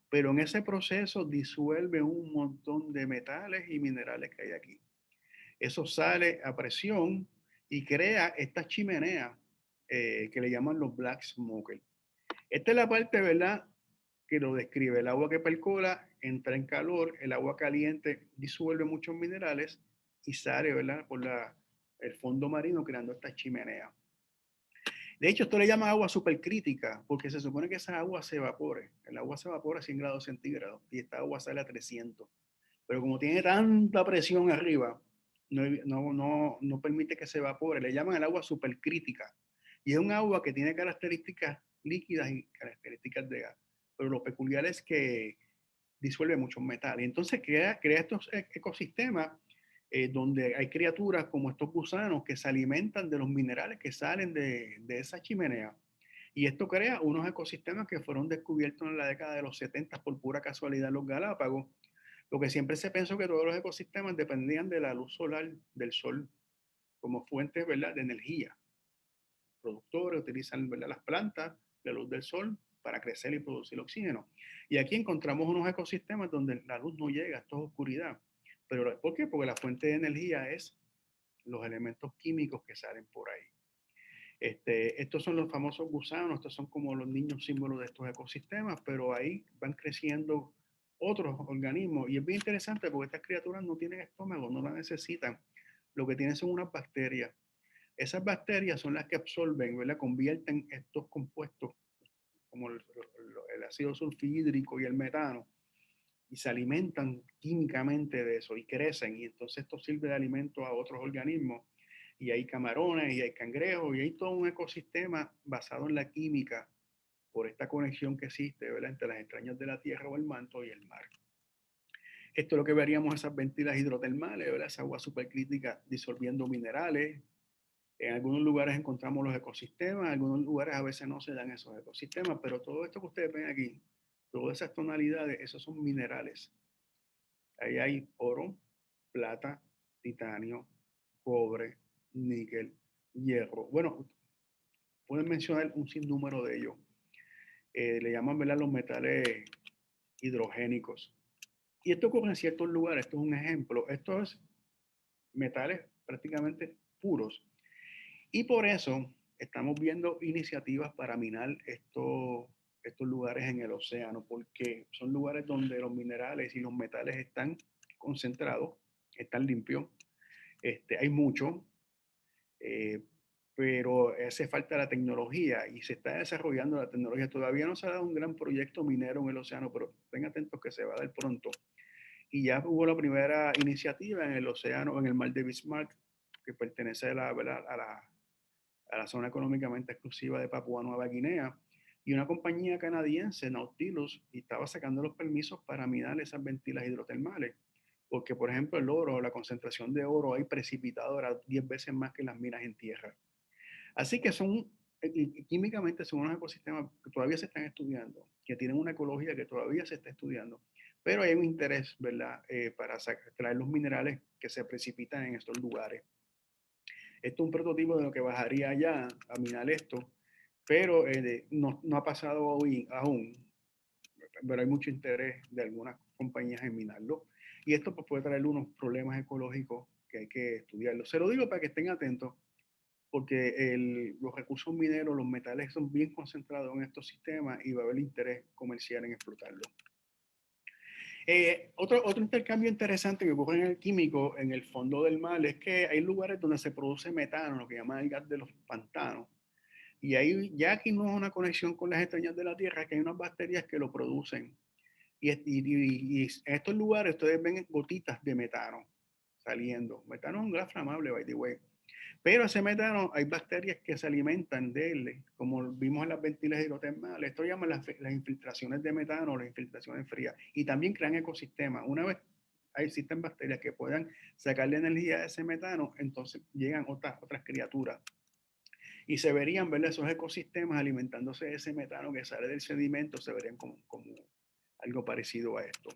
Speaker 2: Pero en ese proceso disuelve un montón de metales y minerales que hay aquí. Eso sale a presión y crea esta chimenea que le llaman los black smoker. Esta es la parte, ¿verdad?, que lo describe. El agua que percola entra en calor, el agua caliente disuelve muchos minerales y sale, ¿verdad?, por el fondo marino creando esta chimenea. De hecho, esto le llama agua supercrítica porque se supone que esa agua se evapore. El agua se evapora a 100 grados centígrados y esta agua sale a 300. Pero como tiene tanta presión arriba, no permite que se evapore. Le llaman el agua supercrítica. Y es un agua que tiene características líquidas y características de gas. Pero lo peculiar es que disuelve muchos metales. Entonces crea estos ecosistemas donde hay criaturas como estos gusanos que se alimentan de los minerales que salen de esa chimenea. Y esto crea unos ecosistemas que fueron descubiertos en la década de los 70 por pura casualidad en los Galápagos. Lo que siempre se pensó que todos los ecosistemas dependían de la luz solar, del sol, como fuente, ¿verdad?, de energía. Productores utilizan, ¿verdad?, las plantas, la luz del sol para crecer y producir oxígeno. Y aquí encontramos unos ecosistemas donde la luz no llega, esto es oscuridad. Pero ¿por qué? Porque la fuente de energía es los elementos químicos que salen por ahí. Estos son los famosos gusanos, estos son como los niños símbolos de estos ecosistemas, pero ahí van creciendo otros organismos. Y es bien interesante porque estas criaturas no tienen estómago, no la necesitan. Lo que tienen son unas bacterias. Esas bacterias son las que absorben, ¿verdad?, convierten estos compuestos como el ácido sulfhídrico y el metano y se alimentan químicamente de eso y crecen, y entonces esto sirve de alimento a otros organismos, y hay camarones y hay cangrejos y hay todo un ecosistema basado en la química por esta conexión que existe, ¿verdad?, entre las entrañas de la tierra o el manto y el mar. Esto es lo que veríamos, esas ventilas hidrotermales, ¿verdad?, esa agua supercrítica disolviendo minerales. En algunos lugares encontramos los ecosistemas, en algunos lugares a veces no se dan esos ecosistemas, pero todo esto que ustedes ven aquí, todas esas tonalidades, esos son minerales. Ahí hay oro, plata, titanio, cobre, níquel, hierro. Bueno, pueden mencionar un sinnúmero de ellos. Le llaman, ¿verdad?, los metales hidrogénicos. Y esto ocurre en ciertos lugares. Esto es un ejemplo. Estos metales prácticamente puros. Y por eso estamos viendo iniciativas para minar estos lugares en el océano, porque son lugares donde los minerales y los metales están concentrados, están limpios. Hay mucho, eh, pero hace falta la tecnología y se está desarrollando la tecnología. Todavía no se ha dado un gran proyecto minero en el océano, pero estén atentos que se va a dar pronto. Y ya hubo la primera iniciativa en el océano, en el mar de Bismarck, que pertenece a la zona económicamente exclusiva de Papúa Nueva Guinea, y una compañía canadiense, Nautilus, y estaba sacando los permisos para minar esas ventilas hidrotermales, porque por ejemplo el oro, la concentración de oro hay precipitado era 10 veces más que las minas en tierra. Así que químicamente son unos ecosistemas que todavía se están estudiando, que tienen una ecología que todavía se está estudiando, pero hay un interés, ¿verdad?, para extraer los minerales que se precipitan en estos lugares. Esto es un prototipo de lo que bajaría allá a minar esto, pero no ha pasado hoy aún, pero hay mucho interés de algunas compañías en minarlo. Y esto pues, puede traer unos problemas ecológicos que hay que estudiarlo. Se lo digo para que estén atentos, porque los recursos mineros, los metales son bien concentrados en estos sistemas y va a haber interés comercial en explotarlo. Otro intercambio interesante que ocurre en el químico, en el fondo del mar, es que hay lugares donde se produce metano, lo que llaman el gas de los pantanos. Y ahí ya aquí no es una conexión con las estrellas de la Tierra, que hay unas bacterias que lo producen. Y en estos lugares ustedes ven gotitas de metano saliendo. Metano es un gas flamable, by the way. Pero ese metano, hay bacterias que se alimentan de él, como vimos en las ventilas hidrotermales. Esto llaman las infiltraciones de metano, las infiltraciones frías. Y también crean ecosistemas. Una vez existen bacterias que puedan sacarle energía de ese metano, entonces llegan otras criaturas. Y se verían, ¿verdad? Esos ecosistemas alimentándose de ese metano que sale del sedimento, se verían como algo parecido a esto.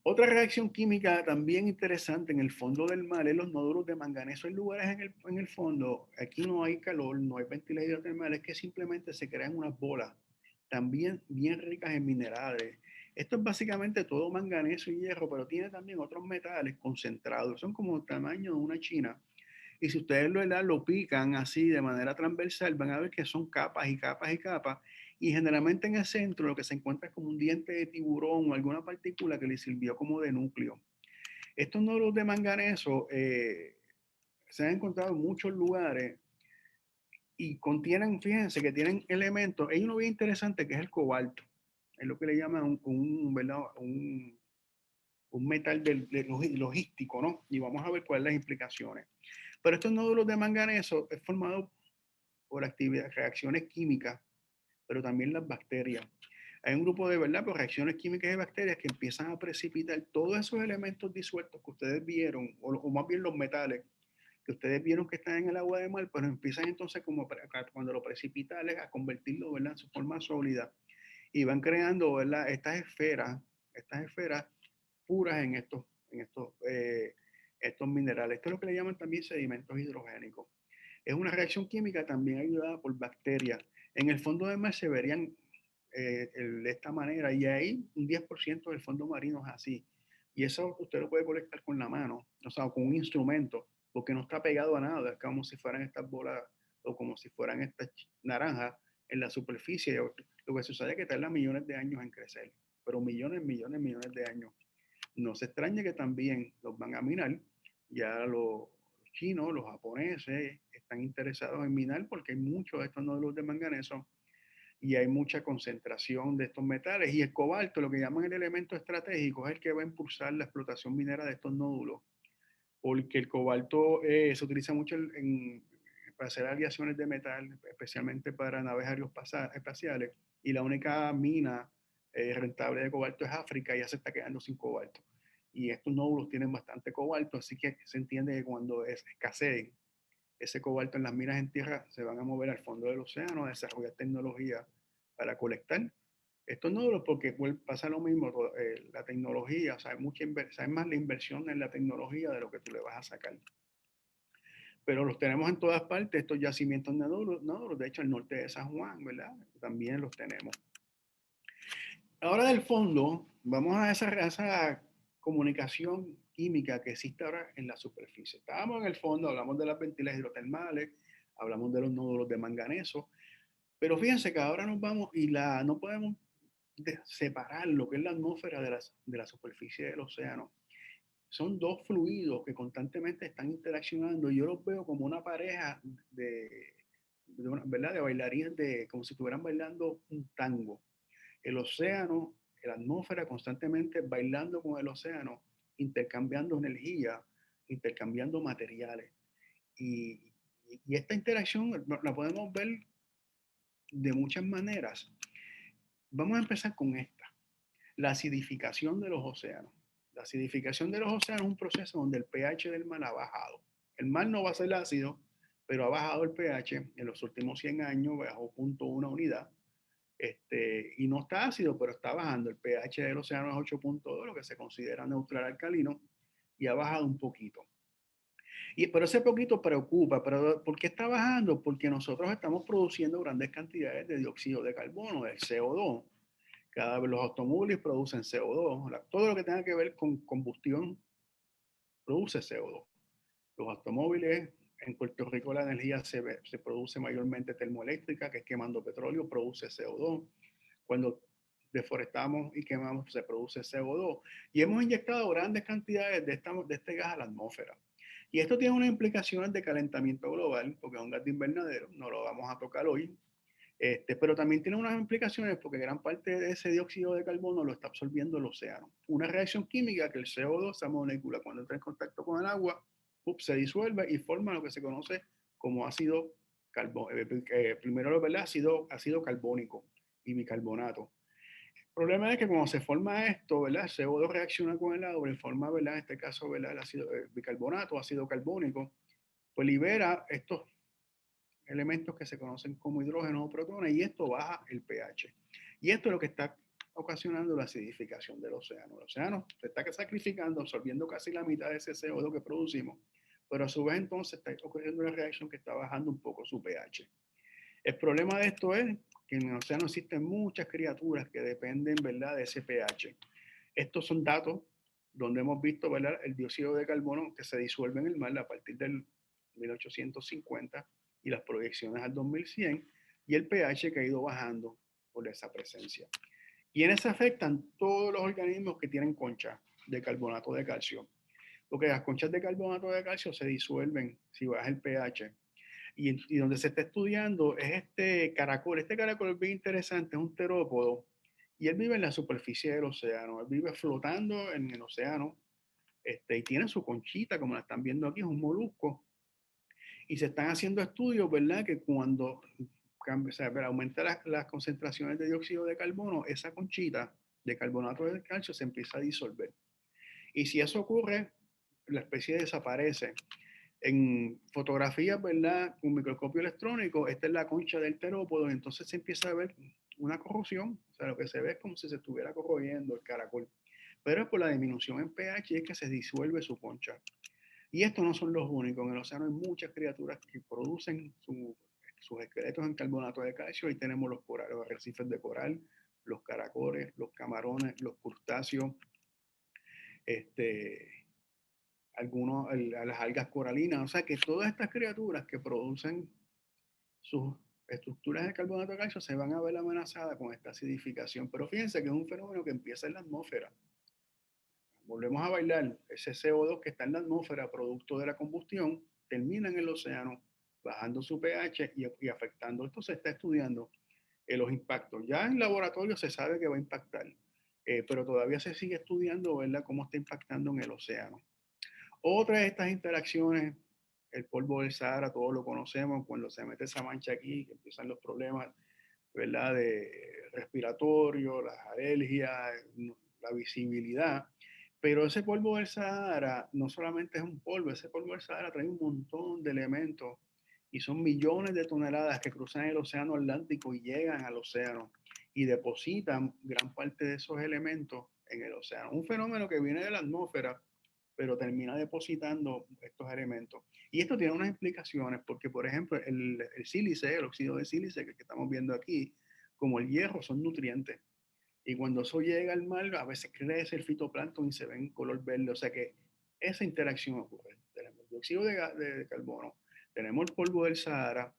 Speaker 2: Otra reacción química también interesante en el fondo del mar es los nódulos de manganeso. Hay lugares en el fondo, aquí no hay calor, no hay ventilas hidrotermales, que simplemente se crean unas bolas, también bien ricas en minerales. Esto es básicamente todo manganeso y hierro, pero tiene también otros metales concentrados. Son como el tamaño de una china. Y si ustedes lo pican así de manera transversal, van a ver que son capas y capas y capas. Y generalmente en el centro lo que se encuentra es como un diente de tiburón o alguna partícula que le sirvió como de núcleo. Estos nódulos de manganeso se han encontrado en muchos lugares y contienen, fíjense que tienen elementos. Hay uno bien interesante que es el cobalto. Es lo que le llaman ¿verdad? Un metal logístico, ¿no? Y vamos a ver cuáles son las implicaciones. Pero estos nódulos de manganeso es formado por reacciones químicas, pero también las bacterias. Hay un grupo de, ¿verdad? Pues reacciones químicas de bacterias que empiezan a precipitar todos esos elementos disueltos que ustedes vieron, o más bien los metales que ustedes vieron que están en el agua de mar, pero empiezan entonces como cuando lo precipitan a convertirlo, ¿verdad? En su forma sólida y van creando, ¿verdad? Estas esferas puras estos minerales. Esto es lo que le llaman también sedimentos hidrogénicos. Es una reacción química también ayudada por bacterias. En el fondo del mar se verían de esta manera y ahí un 10% del fondo marino es así. Y eso usted lo puede colectar con la mano, o sea, con un instrumento, porque no está pegado a nada, es como si fueran estas bolas o como si fueran estas naranjas en la superficie. Lo que sucede es que tarda millones de años en crecer, pero millones, millones, millones de años. No se extraña que también los van a minar. Ya los chinos, los japoneses están interesados en minar porque hay muchos de estos nódulos de manganeso y hay mucha concentración de estos metales. Y el cobalto, lo que llaman el elemento estratégico, es el que va a impulsar la explotación minera de estos nódulos. Porque el cobalto se utiliza mucho para hacer aleaciones de metal, especialmente para naves aeroespaciales. Y la única mina rentable de cobalto es África y ya se está quedando sin cobalto. Y estos nódulos tienen bastante cobalto, así que se entiende que cuando escaseen ese cobalto en las minas en tierra, se van a mover al fondo del océano a desarrollar tecnología para colectar estos nódulos, porque pasa lo mismo, la tecnología, o sea, hay más la inversión en la tecnología de lo que tú le vas a sacar. Pero los tenemos en todas partes, estos yacimientos de nódulos, de hecho, al norte de San Juan, ¿verdad? También los tenemos. Ahora del fondo, vamos a esa comunicación química que existe ahora en la superficie. Estábamos en el fondo, hablamos de las ventilas hidrotermales, hablamos de los nódulos de manganeso, pero fíjense que ahora nos vamos y no podemos separar lo que es la atmósfera de la superficie del océano. Son dos fluidos que constantemente están interaccionando y yo los veo como una pareja ¿verdad? De bailarines, como si estuvieran bailando un tango. El océano, la atmósfera constantemente bailando con el océano, intercambiando energía, intercambiando materiales. Y esta interacción la podemos ver de muchas maneras. Vamos a empezar con esta, la acidificación de los océanos. La acidificación de los océanos es un proceso donde el pH del mar ha bajado. El mar no va a ser ácido, pero ha bajado el pH en los últimos 100 años, bajó 0.1 unidad. Y no está ácido, pero está bajando. El pH del océano es 8.2, lo que se considera neutral alcalino, y ha bajado un poquito. Pero ese poquito preocupa. ¿Pero por qué está bajando? Porque nosotros estamos produciendo grandes cantidades de dióxido de carbono, del CO2. Cada vez los automóviles producen CO2. Todo lo que tenga que ver con combustión produce CO2. Los automóviles, en Puerto Rico la energía se produce mayormente termoeléctrica, que es quemando petróleo, produce CO2. Cuando deforestamos y quemamos, se produce CO2. Y hemos inyectado grandes cantidades de este gas a la atmósfera. Y esto tiene unas implicaciones de calentamiento global, porque es un gas de invernadero, no lo vamos a tocar hoy. Pero también tiene unas implicaciones porque gran parte de ese dióxido de carbono lo está absorbiendo el océano. Una reacción química que el CO2, esa molécula, cuando entra en contacto con el agua, se disuelve y forma lo que se conoce como ácido carbónico. Primero, ¿verdad? Ácido carbónico y bicarbonato. El problema es que cuando se forma esto, ¿verdad? El CO2 reacciona con el agua y forma, ¿verdad? En este caso, ¿verdad? El ácido bicarbonato, ácido carbónico, pues libera estos elementos que se conocen como hidrógeno o protones y esto baja el pH. Y esto es lo que está ocasionando la acidificación del océano. El océano se está sacrificando, absorbiendo casi la mitad de ese CO2 que producimos, pero a su vez entonces está ocurriendo una reacción que está bajando un poco su pH. El problema de esto es que en el océano existen muchas criaturas que dependen, ¿verdad?, de ese pH. Estos son datos donde hemos visto, ¿verdad?, el dióxido de carbono que se disuelve en el mar a partir del 1850 y las proyecciones al 2100 y el pH que ha ido bajando por esa presencia. ¿Quiénes se afectan? Todos los organismos que tienen conchas de carbonato de calcio. Porque las conchas de carbonato de calcio se disuelven si baja el pH. Y donde se está estudiando es este caracol. Este caracol es bien interesante, es un terópodo. Y él vive en la superficie del océano. Él vive flotando en el océano. Y tiene su conchita, como la están viendo aquí, es un molusco. Y se están haciendo estudios, ¿verdad? Que cuando cambia, o sea, aumenta las concentraciones de dióxido de carbono, esa conchita de carbonato de calcio se empieza a disolver. Y si eso ocurre, la especie desaparece. En fotografías, ¿verdad? Con microscopio electrónico, esta es la concha del terópodo, y entonces se empieza a ver una corrosión. O sea, lo que se ve es como si se estuviera corroyendo el caracol. Pero es por la disminución en pH es que se disuelve su concha. Y estos no son los únicos. En el océano hay muchas criaturas que producen sus esqueletos en carbonato de calcio. Ahí tenemos los corales, los arrecifes de coral, los caracoles, los camarones, los crustáceos, las algas coralinas. O sea que todas estas criaturas que producen sus estructuras de carbonato de calcio se van a ver amenazadas con esta acidificación. Pero fíjense que es un fenómeno que empieza en la atmósfera. Volvemos a bailar, ese CO2 que está en la atmósfera, producto de la combustión, termina en el océano, bajando su pH y afectando. Esto se está estudiando los impactos. Ya en laboratorio se sabe que va a impactar, pero todavía se sigue estudiando, ¿verdad?, cómo está impactando en el océano. Otra de estas interacciones, el polvo del Sahara, todos lo conocemos, cuando se mete esa mancha aquí, que empiezan los problemas, ¿verdad?, de respiratorio, las alergias, la visibilidad. Pero ese polvo del Sahara no solamente es un polvo, ese polvo del Sahara trae un montón de elementos y son millones de toneladas que cruzan el océano Atlántico y llegan al océano y depositan gran parte de esos elementos en el océano. Un fenómeno que viene de la atmósfera, pero termina depositando estos elementos. Y esto tiene unas implicaciones porque, por ejemplo, el sílice, el óxido de sílice que estamos viendo aquí, como el hierro, son nutrientes. Y cuando eso llega al mar, a veces crece el fitoplancton y se ve en color verde. O sea que esa interacción ocurre. Tenemos el dióxido de carbono, tenemos el polvo del Sahara.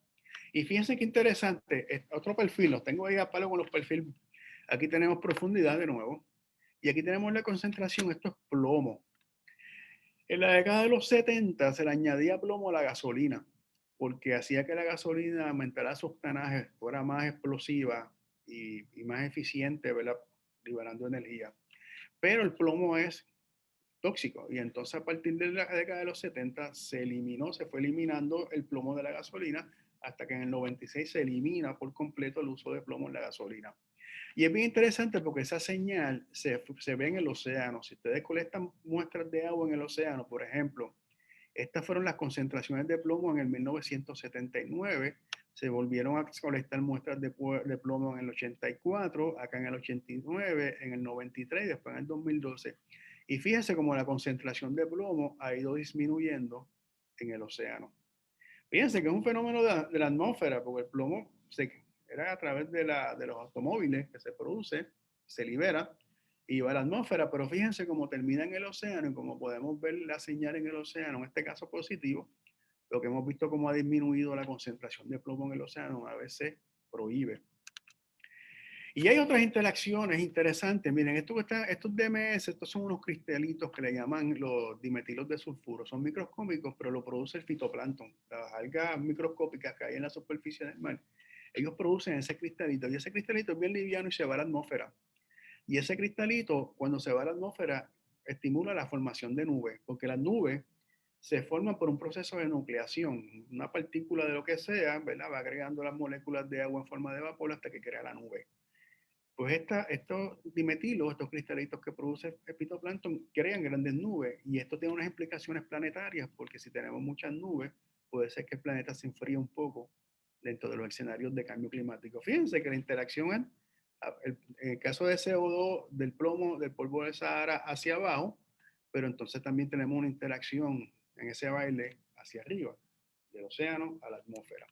Speaker 2: Y fíjense qué interesante, otro perfil, los tengo ahí a palo con los perfiles. Aquí tenemos profundidad de nuevo. Y aquí tenemos la concentración, esto es plomo. En la década de los 70 se le añadía plomo a la gasolina, porque hacía que la gasolina aumentara su octanaje, fuera más explosiva y más eficiente, ¿verdad?, liberando energía. Pero el plomo es tóxico y entonces a partir de la década de los 70 se fue eliminando el plomo de la gasolina hasta que en el 96 se elimina por completo el uso de plomo en la gasolina. Y es bien interesante porque esa señal se ve en el océano. Si ustedes colectan muestras de agua en el océano, por ejemplo, estas fueron las concentraciones de plomo en el 1979. Se volvieron a colectar muestras de plomo en el 84, acá en el 89, en el 93 y después en el 2012. Y fíjense cómo la concentración de plomo ha ido disminuyendo en el océano. Fíjense que es un fenómeno de la atmósfera, porque el plomo era a través de los automóviles que se produce, se libera y va a la atmósfera, pero fíjense cómo termina en el océano y como podemos ver la señal en el océano, en este caso positivo, lo que hemos visto como ha disminuido la concentración de plomo en el océano, a veces prohíbe. Y hay otras interacciones interesantes. Miren, estos DMS, estos son unos cristalitos que le llaman los dimetilos de sulfuro. Son microscópicos, pero lo produce el fitoplancton. Las algas microscópicas que hay en la superficie del mar. Ellos producen ese cristalito y ese cristalito es bien liviano y se va a la atmósfera. Y ese cristalito, cuando se va a la atmósfera, estimula la formación de nubes, porque las nubes se forman por un proceso de nucleación. Una partícula de lo que sea, ¿verdad? Va agregando las moléculas de agua en forma de vapor hasta que crea la nube. Pues estos dimetilos, estos cristalitos que produce el fitoplancton, crean grandes nubes y esto tiene unas implicaciones planetarias porque si tenemos muchas nubes, puede ser que el planeta se enfríe un poco dentro de los escenarios de cambio climático. Fíjense que la interacción en el caso de CO2, del plomo, del polvo del Sahara hacia abajo, pero entonces también tenemos una interacción en ese baile hacia arriba, del océano a la atmósfera.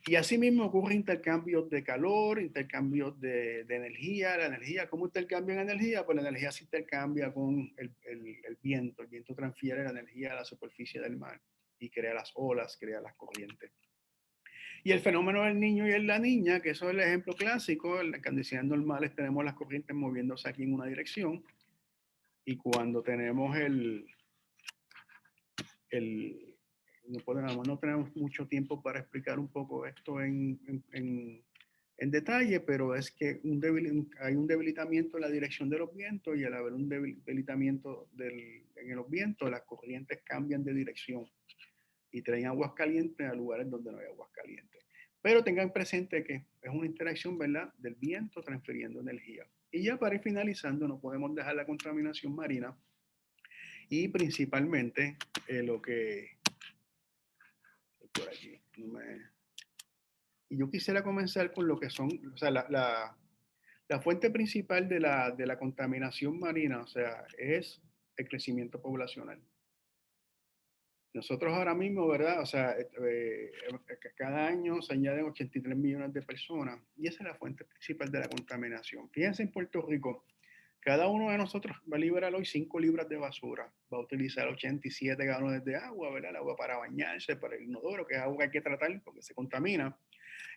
Speaker 2: Y asimismo ocurre intercambios de calor, intercambios de energía. La energía, ¿cómo intercambia en energía? Pues la energía se intercambia con el viento. El viento transfiere la energía a la superficie del mar y crea las olas, crea las corrientes. Y el fenómeno del niño y la niña, que eso es el ejemplo clásico, en las condiciones normales tenemos las corrientes moviéndose aquí en una dirección y cuando tenemos no tenemos mucho tiempo para explicar un poco esto en detalle, pero es que hay un debilitamiento en la dirección de los vientos y al haber un debilitamiento en los vientos, las corrientes cambian de dirección y traen aguas calientes a lugares donde no hay aguas calientes. Pero tengan presente que es una interacción, ¿verdad?, del viento transfiriendo energía. Y ya para ir finalizando, no podemos dejar la contaminación marina y principalmente lo que por aquí. Y yo quisiera comenzar con lo que son, o sea, la fuente principal de la contaminación marina, o sea, es el crecimiento poblacional. Nosotros ahora mismo, ¿verdad? O sea, cada año se añaden 83 millones de personas y esa es la fuente principal de la contaminación. Fíjense en Puerto Rico, cada uno de nosotros va a liberar hoy 5 libras de basura, va a utilizar 87 galones de agua, ¿verdad? El agua para bañarse, para el inodoro, que es agua que hay que tratar porque se contamina.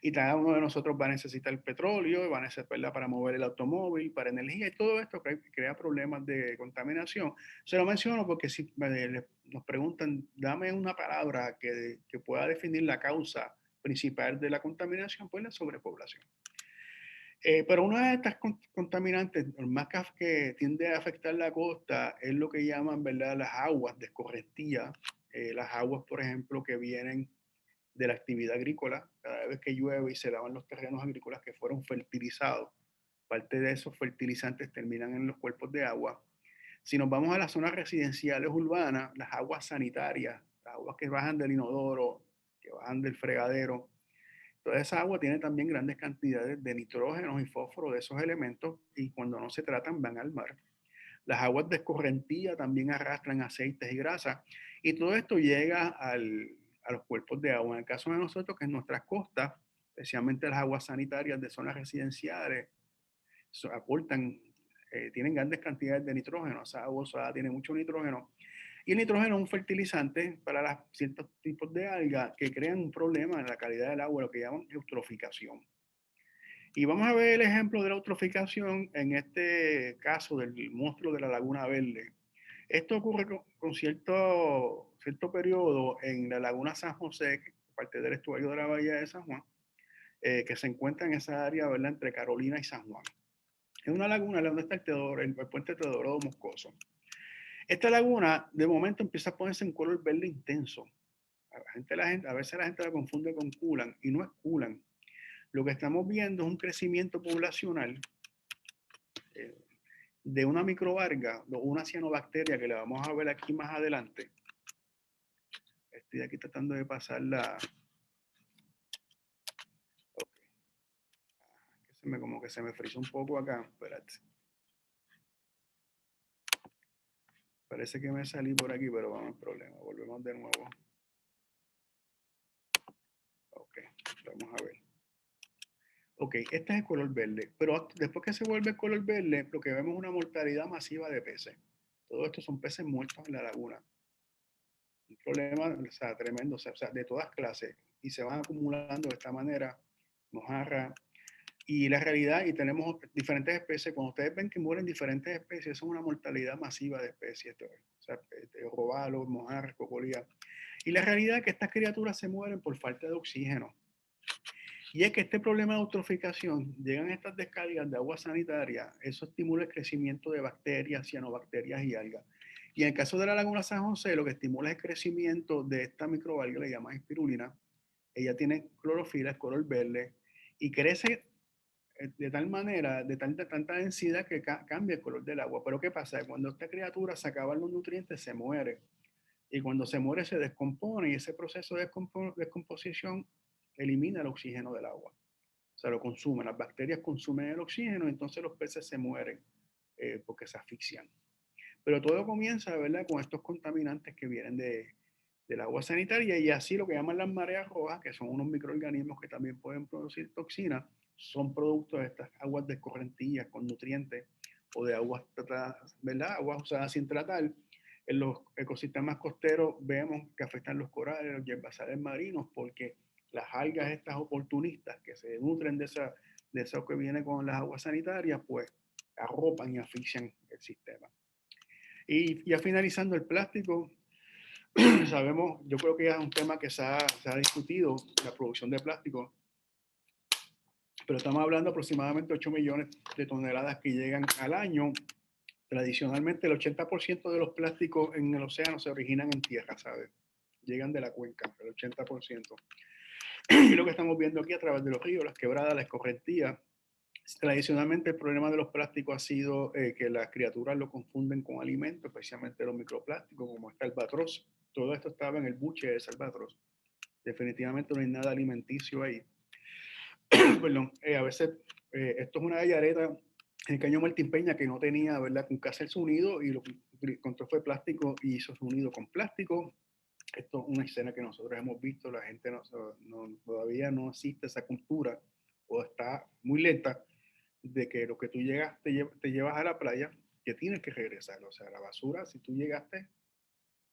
Speaker 2: Y cada uno de nosotros va a necesitar petróleo, va a necesitarla para mover el automóvil, para energía, y todo esto crea problemas de contaminación. Se lo menciono porque si nos preguntan, dame una palabra que pueda definir la causa principal de la contaminación, pues la sobrepoblación. Pero una de estas contaminantes, más que tiende a afectar la costa, es lo que llaman, ¿verdad?, las aguas de escorrentía, las aguas, por ejemplo, que vienen de la actividad agrícola, cada vez que llueve y se lavan los terrenos agrícolas que fueron fertilizados, parte de esos fertilizantes terminan en los cuerpos de agua. Si nos vamos a las zonas residenciales urbanas, las aguas sanitarias, las aguas que bajan del inodoro, que bajan del fregadero, toda esa agua tiene también grandes cantidades de nitrógeno y fósforo de esos elementos y cuando no se tratan van al mar. Las aguas de escorrentía también arrastran aceites y grasas y todo esto llega a los cuerpos de agua. En el caso de nosotros, que en nuestras costas, especialmente las aguas sanitarias de zonas residenciales, aportan, tienen grandes cantidades de nitrógeno. Esa agua usada tiene mucho nitrógeno. Y el nitrógeno es un fertilizante para ciertos tipos de algas que crean un problema en la calidad del agua, lo que llaman eutroficación. Y vamos a ver el ejemplo de la eutroficación en este caso del monstruo de la Laguna Verde. Esto ocurre con cierto periodo en la Laguna San José, parte del estuario de la Bahía de San Juan, que se encuentra en esa área, ¿verdad?, entre Carolina y San Juan. Es una laguna donde está el puente Teodoro Moscoso. Esta laguna, de momento, empieza a ponerse en color verde intenso. A veces la gente la confunde con Culan, y no es Culan. Lo que estamos viendo es un crecimiento poblacional de una microalga, una cianobacteria que la vamos a ver aquí más adelante. Estoy aquí tratando de pasarla. Okay. Como que se me frizó un poco acá. Espérate. Parece que me salí por aquí, pero vamos al problema. Volvemos de nuevo. Ok, vamos a ver. Ok, este es el color verde, pero después que se vuelve el color verde, lo que vemos es una mortalidad masiva de peces. Todo esto son peces muertos en la laguna. Un problema, o sea, tremendo, o sea, de todas clases. Y se van acumulando de esta manera, mojarra. Y la realidad, y tenemos diferentes especies, cuando ustedes ven que mueren diferentes especies, es una mortalidad masiva de especies. O sea, robalos, mojarras, cocolías. Y la realidad es que estas criaturas se mueren por falta de oxígeno. Y es que este problema de eutroficación, llegan estas descargas de agua sanitaria, eso estimula el crecimiento de bacterias, cianobacterias y algas. Y en el caso de la laguna San José, lo que estimula es el crecimiento de esta microalga, le llaman espirulina. Ella tiene clorofila, es color verde, y crece de tal manera, de tanta densidad que cambia el color del agua. Pero ¿qué pasa? Cuando esta criatura se acaban los nutrientes, se muere. Y cuando se muere, se descompone, y ese proceso de descomposición elimina el oxígeno del agua. O sea, lo consumen, las bacterias consumen el oxígeno, entonces los peces se mueren porque se asfixian. Pero todo comienza, ¿verdad?, con estos contaminantes que vienen del agua sanitaria, y así lo que llaman las mareas rojas, que son unos microorganismos que también pueden producir toxinas, son productos de estas aguas de escorrentías con nutrientes o de aguas tratadas, ¿verdad?, aguas usadas sin tratar. En los ecosistemas costeros vemos que afectan los corales, los yerbazales marinos, porque las algas estas oportunistas que se nutren de eso que viene con las aguas sanitarias, pues arropan y asfixian el sistema. Y ya finalizando el plástico, sabemos, yo creo que ya es un tema que se ha discutido, la producción de plástico, pero estamos hablando aproximadamente de 8 millones de toneladas que llegan al año. Tradicionalmente el 80% de los plásticos en el océano se originan en tierra, ¿sabes? Llegan de la cuenca, el 80%. Y lo que estamos viendo aquí a través de los ríos, las quebradas, las escorrentías. Tradicionalmente el problema de los plásticos ha sido que las criaturas lo confunden con alimentos, especialmente los microplásticos, como este albatros. Todo esto estaba en el buche de ese albatros. Definitivamente no hay nada alimenticio ahí. Perdón, a veces esto es una gallareta en el caño Martín Peña que no tenía, ¿verdad?, con qué hacer su nido, y lo que encontró fue plástico y hizo su nido con plástico. Esto es una escena que nosotros hemos visto, la gente todavía no existe esa cultura, o está muy lenta, de que lo que tú llegas, te llevas a la playa, que tienes que regresar. O sea, la basura, si tú llegaste,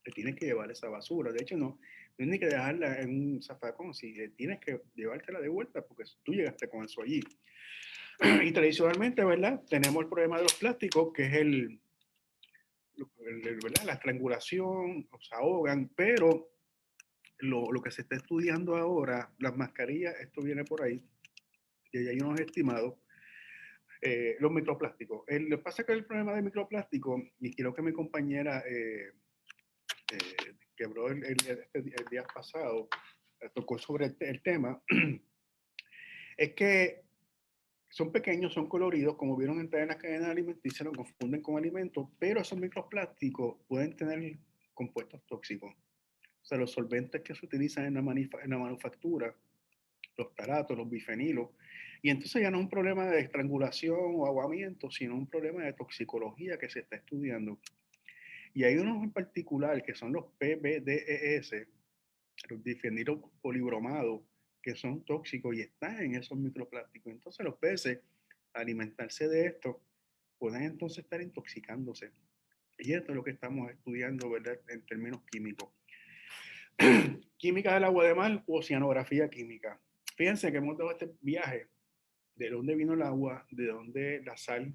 Speaker 2: te tienes que llevar esa basura. De hecho, no tienes ni que dejarla en un zafacón, si tienes que llevártela de vuelta, porque tú llegaste con eso allí. Y tradicionalmente, ¿verdad?, tenemos el problema de los plásticos, que es ¿verdad?, la estrangulación, se ahogan, pero lo que se está estudiando ahora, las mascarillas, esto viene por ahí, y hay unos estimados, los microplásticos. Lo que pasa es que el problema de microplástico, y quiero que mi compañera quebró el día pasado, tocó sobre el tema, es que son pequeños, son coloridos, como vieron entrar en las cadenas alimenticias, lo confunden con alimentos, pero esos microplásticos pueden tener compuestos tóxicos. O sea, los solventes que se utilizan en la manufactura, los taratos, los bifenilos, y entonces ya no es un problema de estrangulación o ahogamiento, sino un problema de toxicología que se está estudiando. Y hay unos en particular que son los PBDES, los difenilo polibromados, que son tóxicos y están en esos microplásticos. Entonces los peces, al alimentarse de esto, pueden entonces estar intoxicándose. Y esto es lo que estamos estudiando, ¿verdad?, en términos químicos. Química del agua de mar o oceanografía química. Fíjense que hemos dado este viaje de dónde vino el agua, de dónde la sal,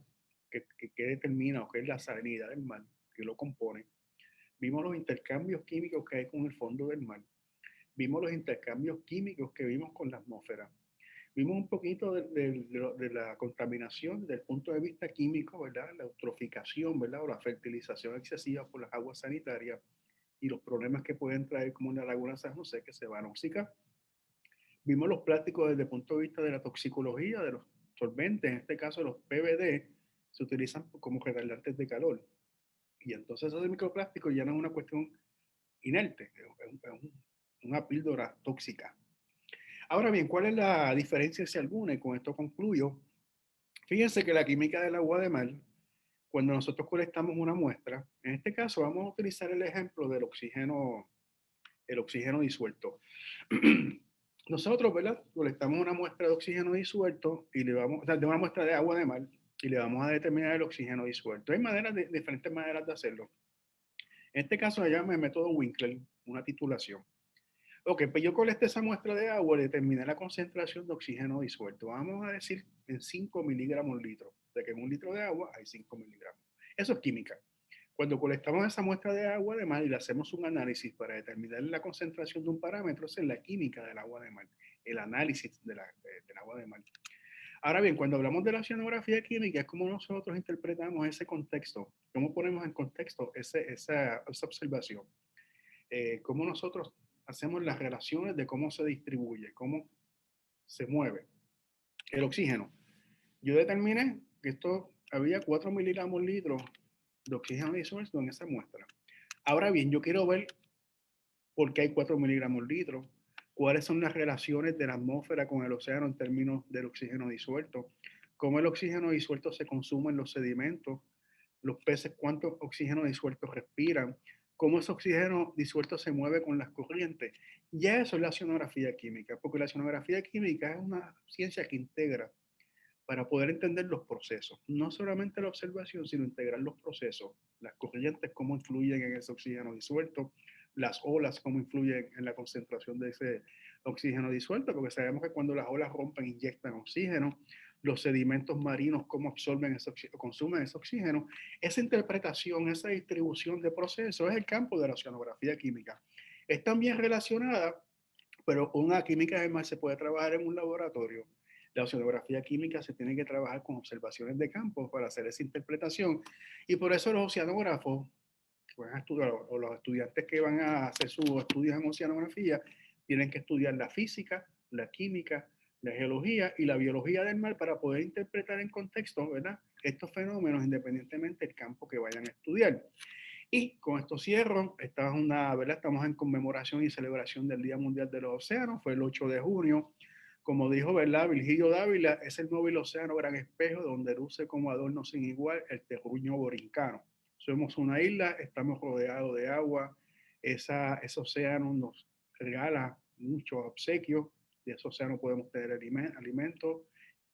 Speaker 2: que determina o qué es la salinidad del mar, que lo compone. Vimos los intercambios químicos que hay con el fondo del mar. Vimos los intercambios químicos que vimos con la atmósfera. Vimos un poquito de la contaminación desde el punto de vista químico, ¿verdad? La eutroficación, ¿verdad?, o la fertilización excesiva por las aguas sanitarias y los problemas que pueden traer, como en la laguna San José, que se van a oxicar. Vimos los plásticos desde el punto de vista de la toxicología, de los solventes, en este caso los PVD, se utilizan como retardantes de calor. Y entonces esos microplásticos ya no es una cuestión inerte, es una píldora tóxica. Ahora bien, ¿cuál es la diferencia, si alguna? Y con esto concluyo. Fíjense que la química del agua de mar, cuando nosotros colectamos una muestra, en este caso vamos a utilizar el ejemplo del oxígeno, el oxígeno disuelto. nosotros, ¿verdad? Colectamos una muestra de oxígeno disuelto y le vamos, o sea, de una muestra de agua de mar y le vamos a determinar el oxígeno disuelto. Hay diferentes maneras de hacerlo. En este caso se llama el método Winkler, una titulación. Ok, pues yo colecté esa muestra de agua y determiné la concentración de oxígeno disuelto. Vamos a decir en 5 miligramos litro, de que en un litro de agua hay 5 miligramos. Eso es química. Cuando colectamos esa muestra de agua de mar y le hacemos un análisis para determinar la concentración de un parámetro, esa es la química del agua de mar, el análisis del agua de mar. Ahora bien, cuando hablamos de la oceanografía química, es como nosotros interpretamos ese contexto, cómo ponemos en contexto esa observación, cómo nosotros hacemos las relaciones de cómo se distribuye, cómo se mueve el oxígeno. Yo determiné que esto había 4 miligramos litros de oxígeno disuelto en esa muestra. Ahora bien, yo quiero ver por qué hay 4 miligramos litro, cuáles son las relaciones de la atmósfera con el océano en términos del oxígeno disuelto, cómo el oxígeno disuelto se consume en los sedimentos, los peces cuánto oxígeno disuelto respiran, cómo ese oxígeno disuelto se mueve con las corrientes. Ya eso es la oceanografía química, porque la oceanografía química es una ciencia que integra para poder entender los procesos, no solamente la observación, sino integrar los procesos, las corrientes, cómo influyen en ese oxígeno disuelto, las olas, cómo influyen en la concentración de ese oxígeno disuelto, porque sabemos que cuando las olas rompen, inyectan oxígeno, los sedimentos marinos, cómo absorben ese o consumen ese oxígeno. Esa interpretación, esa distribución de procesos es el campo de la oceanografía química. Es también relacionada, pero una química además se puede trabajar en un laboratorio. La oceanografía química se tiene que trabajar con observaciones de campo para hacer esa interpretación. Y por eso los oceanógrafos que van a estudiar, o los estudiantes que van a hacer sus estudios en oceanografía, tienen que estudiar la física, la química, la geología y la biología del mar para poder interpretar en contexto, ¿verdad?, estos fenómenos independientemente del campo que vayan a estudiar. Y con esto cierro, ¿verdad? Estamos en conmemoración y celebración del Día Mundial de los Océanos, fue el 8 de junio. Como dijo, ¿verdad?, Virgilio Dávila, es el Nobel Océano Gran Espejo donde luce como adorno sin igual el terruño borincano. Somos una isla, estamos rodeados de agua, ese océano nos regala muchos obsequios, de ese océano podemos tener alimentos,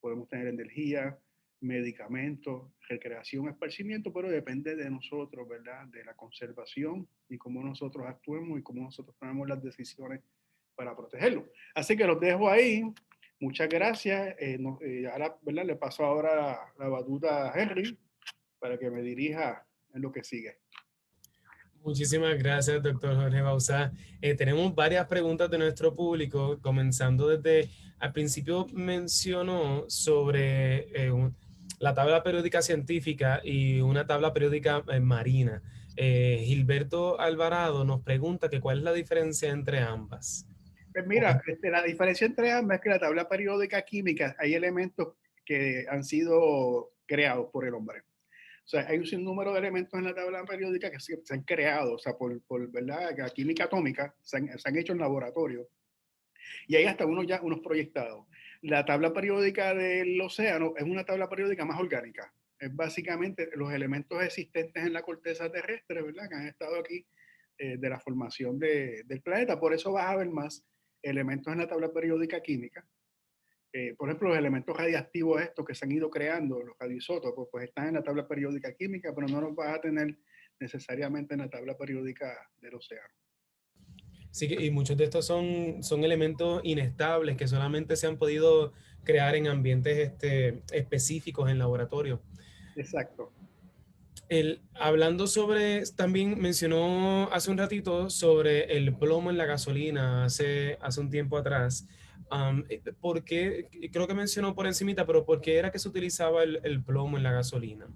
Speaker 2: podemos tener energía, medicamentos, recreación, esparcimiento, pero depende de nosotros, ¿verdad? De la conservación y cómo nosotros actuemos y cómo nosotros tomamos las decisiones para protegerlo. Así que los dejo ahí. Muchas gracias. Ahora, ¿verdad? Le paso ahora la batuta a Henry para que me dirija en lo que sigue.
Speaker 1: Muchísimas gracias, doctor Jorge Bauzá. Tenemos varias preguntas de nuestro público, comenzando desde al principio mencionó sobre la tabla periódica científica y una tabla periódica marina. Gilberto Alvarado nos pregunta que cuál es la diferencia entre ambas.
Speaker 2: Pues mira, la diferencia entre ambas es que la tabla periódica química hay elementos que han sido creados por el hombre. O sea, hay un sinnúmero de elementos en la tabla periódica que se han creado, o sea, ¿verdad? La química atómica se han hecho en laboratorio. Y hay hasta unos proyectados. La tabla periódica del océano es una tabla periódica más orgánica. Es básicamente los elementos existentes en la corteza terrestre, ¿verdad?, que han estado aquí de la formación del planeta. Por eso vas a ver más elementos en la tabla periódica química. Por ejemplo, los elementos radiactivos estos que se han ido creando, los radioisótopos, pues están en la tabla periódica química, pero no los vas a tener necesariamente en la tabla periódica del océano.
Speaker 1: Sí, y muchos de estos son elementos inestables que solamente se han podido crear en ambientes específicos en laboratorio.
Speaker 2: Exacto.
Speaker 1: Hablando sobre, también mencionó hace un ratito sobre el plomo en la gasolina hace un tiempo atrás. ¿Por qué? Creo que mencionó por encimita, pero ¿por qué era que se utilizaba el plomo en la gasolina?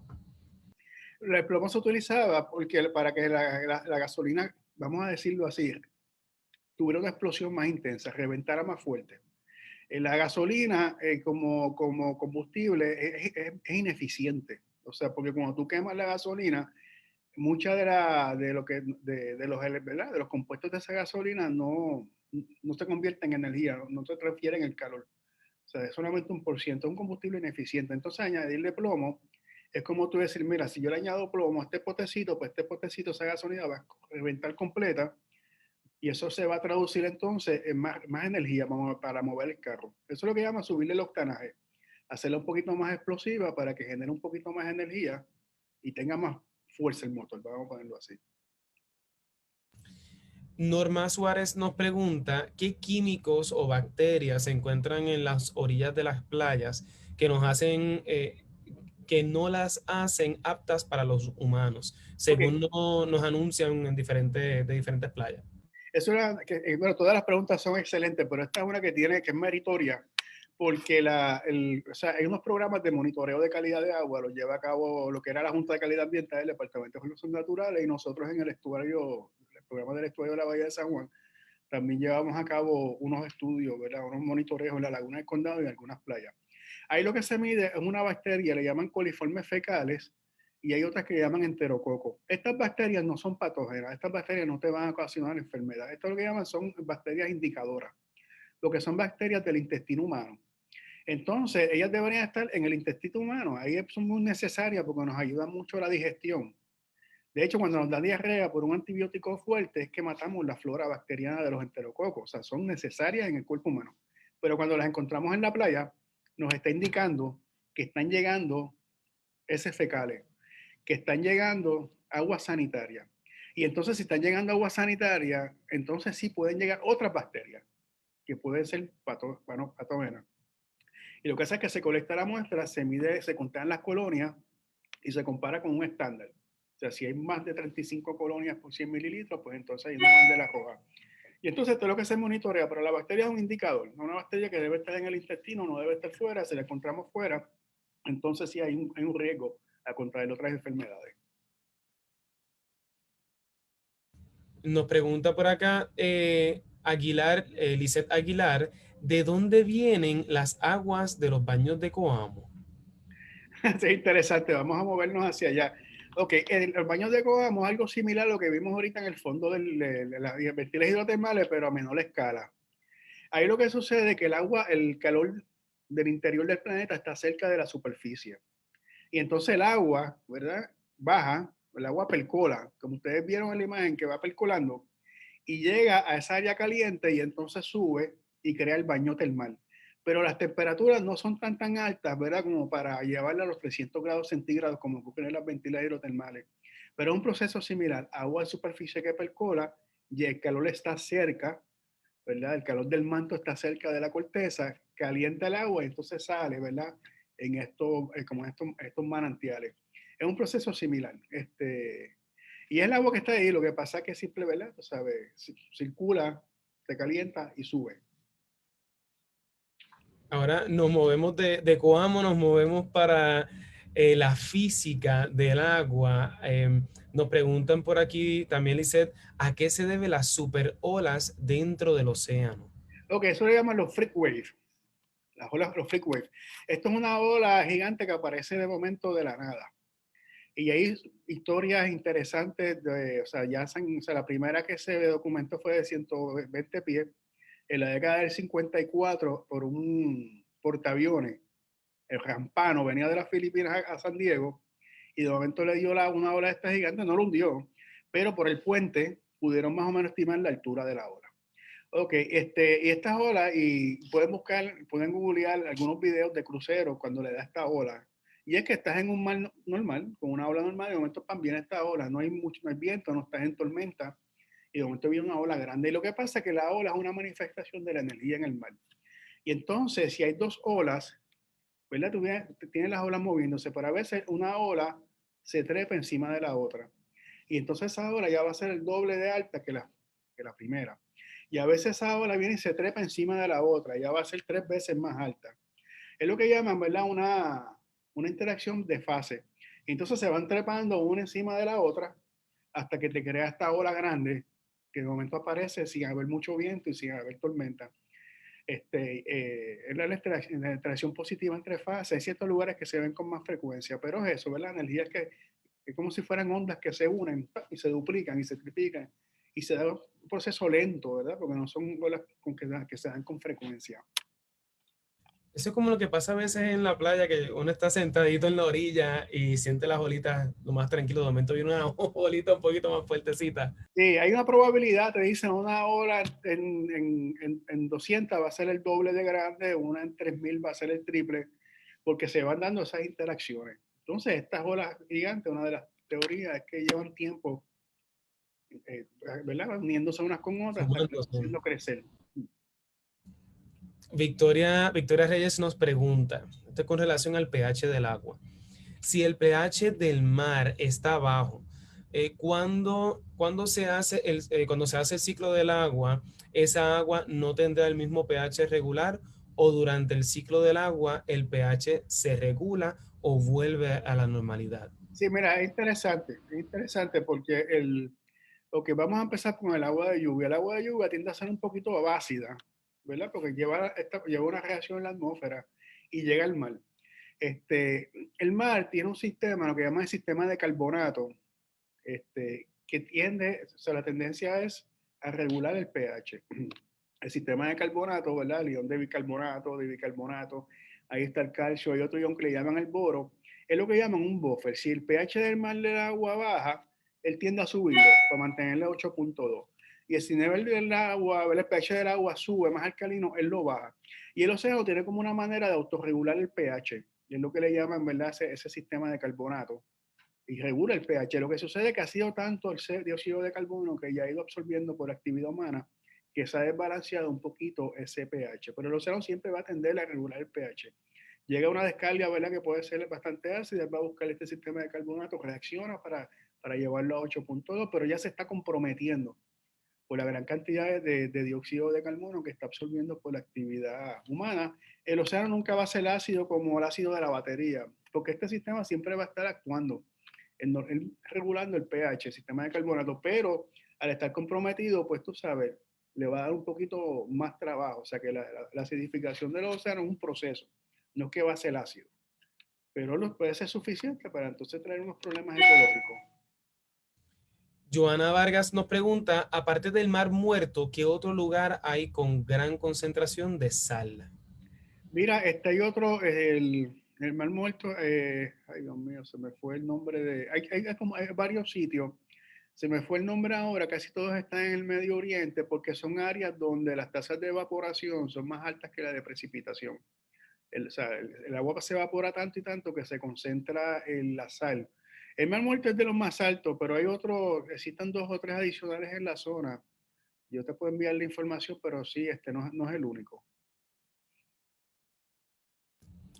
Speaker 2: El plomo se utilizaba para que la gasolina, vamos a decirlo así, tuviera una explosión más intensa, reventara más fuerte. La gasolina como combustible es ineficiente. O sea, porque cuando tú quemas la gasolina, mucha de los compuestos de esa gasolina no se convierten en energía, no se transfieren el calor. O sea, es solamente 1%, es un combustible ineficiente. Entonces, añadirle plomo es como tú decir, mira, si yo le añado plomo a este potecito, pues este potecito, esa gasolina va a reventar completa Y eso se va a traducir entonces en más energía para mover el carro. Eso es lo que llama subirle el octanaje, hacerla un poquito más explosiva para que genere un poquito más energía y tenga más fuerza el motor, vamos a ponerlo así.
Speaker 1: Norma Suárez nos pregunta qué químicos o bacterias se encuentran en las orillas de las playas que nos hacen, que no las hacen aptas para los humanos,
Speaker 2: Ok,
Speaker 1: según nos anuncian en de diferentes playas.
Speaker 2: eso era, bueno, todas las preguntas son excelentes, pero esta es una que es meritoria, porque o sea, hay unos programas de monitoreo de calidad de agua, los lleva a cabo lo que era la Junta de Calidad Ambiental del Departamento de Recursos Naturales, y nosotros en el programa del estuario de la Bahía de San Juan, también llevamos a cabo unos estudios, ¿verdad? Unos monitoreos en la Laguna del Condado y en algunas playas. Ahí lo que se mide es una bacteria, le llaman coliformes fecales, y hay otras que llaman enterococo. Estas bacterias no son patógenas, estas bacterias no te van a ocasionar enfermedad. Esto lo que llaman son bacterias indicadoras, lo que son bacterias del intestino humano. Entonces, ellas deberían estar en el intestino humano. Ahí son muy necesarias porque nos ayudan mucho a la digestión. De hecho, cuando nos da diarrea por un antibiótico fuerte, es que matamos la flora bacteriana de los enterococos. O sea, son necesarias en el cuerpo humano. Pero cuando las encontramos en la playa, nos está indicando que están llegando heces fecales, que están llegando agua sanitaria. Y entonces, si están llegando agua sanitaria, entonces sí pueden llegar otras bacterias que pueden ser patógenas. Y lo que hace es que se colecta la muestra, se mide, se contan las colonias y se compara con un estándar. O sea, si hay más de 35 colonias por 100 mililitros, pues entonces hay una bandera roja. Y entonces todo lo que se monitorea, pero la bacteria es un indicador, no una bacteria que debe estar en el intestino, no debe estar fuera, si la encontramos fuera, entonces sí hay un riesgo a contraer otras enfermedades.
Speaker 1: Nos pregunta por acá Aguilar, Lisette Aguilar, ¿de dónde vienen las aguas de los baños de Coamo?
Speaker 2: Es interesante, vamos a movernos hacia allá. Ok, en el baño de Coamo es algo similar a lo que vimos ahorita en el fondo de las ventilas hidrotermales, pero a menor escala. Ahí lo que sucede es que el agua, el calor del interior del planeta está cerca de la superficie. Y entonces el agua, ¿verdad? Baja, el agua percola, como ustedes vieron en la imagen que va percolando, y llega a esa área caliente y entonces sube y crea el baño termal. Pero las temperaturas no son tan altas, ¿verdad? Como para llevarla a los 300 grados centígrados como ocurre en las ventilas hidrotermales. Pero es un proceso similar, agua de superficie que percola y el calor está cerca, ¿verdad? El calor del manto está cerca de la corteza, calienta el agua y entonces sale, ¿verdad? En estos manantiales. Es un proceso similar. Y es el agua que está ahí, lo que pasa es que simple, ¿verdad? Tú sabes, circula, se calienta y sube.
Speaker 1: Ahora nos movemos de Coamo, nos movemos para la física del agua. Nos preguntan por aquí también, Lisette, ¿a qué se debe las superolas dentro del océano?
Speaker 2: Ok, eso le llaman los freak waves. Las olas, los freak waves. Esto es una ola gigante que aparece de momento de la nada. Y hay historias interesantes, o sea, o sea, la primera que se documentó fue de 120 pies en la década del 54 por un portaaviones. El Rampano venía de las Filipinas a San Diego y de momento le dio una ola de esta gigante, no lo hundió, pero por el puente pudieron más o menos estimar la altura de la ola. Ok, y estas olas, y pueden googlear algunos videos de cruceros cuando le da esta ola. Y es que estás en un mar normal, con una ola normal, y de momento también esta ola, no hay viento, no estás en tormenta, y de momento viene una ola grande. Y lo que pasa es que la ola es una manifestación de la energía en el mar. Y entonces, si hay dos olas, ¿verdad? Tienes las olas moviéndose, pero a veces una ola se trepa encima de la otra. Y entonces esa ola ya va a ser el doble de alta que la primera. Y a veces esa ola viene y se trepa encima de la otra, ya va a ser 3 veces más alta. Es lo que llaman, ¿verdad? Una interacción de fase. Entonces se van trepando una encima de la otra hasta que te crea esta ola grande que de momento aparece sin haber mucho viento y sin haber tormenta. Es la interacción positiva entre fases. Hay ciertos lugares que se ven con más frecuencia, pero es eso, ¿verdad? La energía es como si fueran ondas que se unen y se duplican y se triplican y se da un proceso lento, ¿verdad? Porque no son olas que se dan con frecuencia.
Speaker 1: Eso es como lo que pasa a veces en la playa, que uno está sentadito en la orilla y siente las olitas lo más tranquilo. De momento viene una olita un poquito más fuertecita.
Speaker 2: Sí, hay una probabilidad, te dicen una hora en 200 va a ser el doble de grande, una en 3000 va a ser el triple, porque se van dando esas interacciones. Entonces, estas olas gigantes, una de las teorías es que llevan tiempo, ¿verdad? Uniéndose unas con otras hasta que
Speaker 1: Sumándose.
Speaker 2: haciendo crecer.
Speaker 1: Victoria Reyes nos pregunta, esto es con relación al pH del agua. Si el pH del mar está bajo, cuando se hace el ciclo del agua, esa agua no tendrá el mismo pH regular o durante el ciclo del agua el pH se regula o vuelve a la normalidad.
Speaker 2: Sí, mira, es interesante porque lo que vamos a empezar con el agua de lluvia. El agua de lluvia tiende a ser un poquito ácida, ¿verdad? Porque lleva una reacción en la atmósfera y llega al mar. El mar tiene un sistema, lo que llaman el sistema de carbonato, que tiende, o sea, la tendencia es a regular el pH. El sistema de carbonato, ¿verdad? El ion de bicarbonato, ahí está el calcio, hay otro ion que le llaman el boro, es lo que llaman un buffer. Si el pH del mar del agua baja, él tiende a subirlo para mantenerle 8.2. Y si el nivel del agua, el pH del agua sube más alcalino, él lo baja. Y el océano tiene como una manera de autorregular el pH, y es lo que le llaman, ¿verdad? Ese sistema de carbonato y regula el pH. Lo que sucede es que ha sido tanto el dióxido de carbono que ya ha ido absorbiendo por actividad humana que se ha desbalanceado un poquito ese pH. Pero el océano siempre va a tender a regular el pH. Llega una descarga, ¿verdad? Que puede ser bastante ácida, va a buscar este sistema de carbonato, reacciona para llevarlo a 8.2, pero ya se está comprometiendo por la gran cantidad de dióxido de carbono que está absorbiendo por la actividad humana. El océano nunca va a ser ácido como el ácido de la batería, porque este sistema siempre va a estar actuando regulando el pH, el sistema de carbonato, pero al estar comprometido, pues tú sabes, le va a dar un poquito más trabajo. O sea que la acidificación del océano es un proceso, no es que va a ser ácido, pero no puede ser suficiente para entonces traer unos problemas ecológicos.
Speaker 1: Joana Vargas nos pregunta, aparte del Mar Muerto, ¿qué otro lugar hay con gran concentración de sal?
Speaker 2: Mira, hay otro, el Mar Muerto, ay Dios mío, se me fue el nombre hay varios sitios, se me fue el nombre ahora, casi todos están en el Medio Oriente porque son áreas donde las tasas de evaporación son más altas que la de precipitación. O sea, el agua se evapora tanto y tanto que se concentra en la sal. El Mar Muerto es de los más altos, pero hay otros, existen dos o tres adicionales en la zona. Yo te puedo enviar la información, pero sí, no es el único.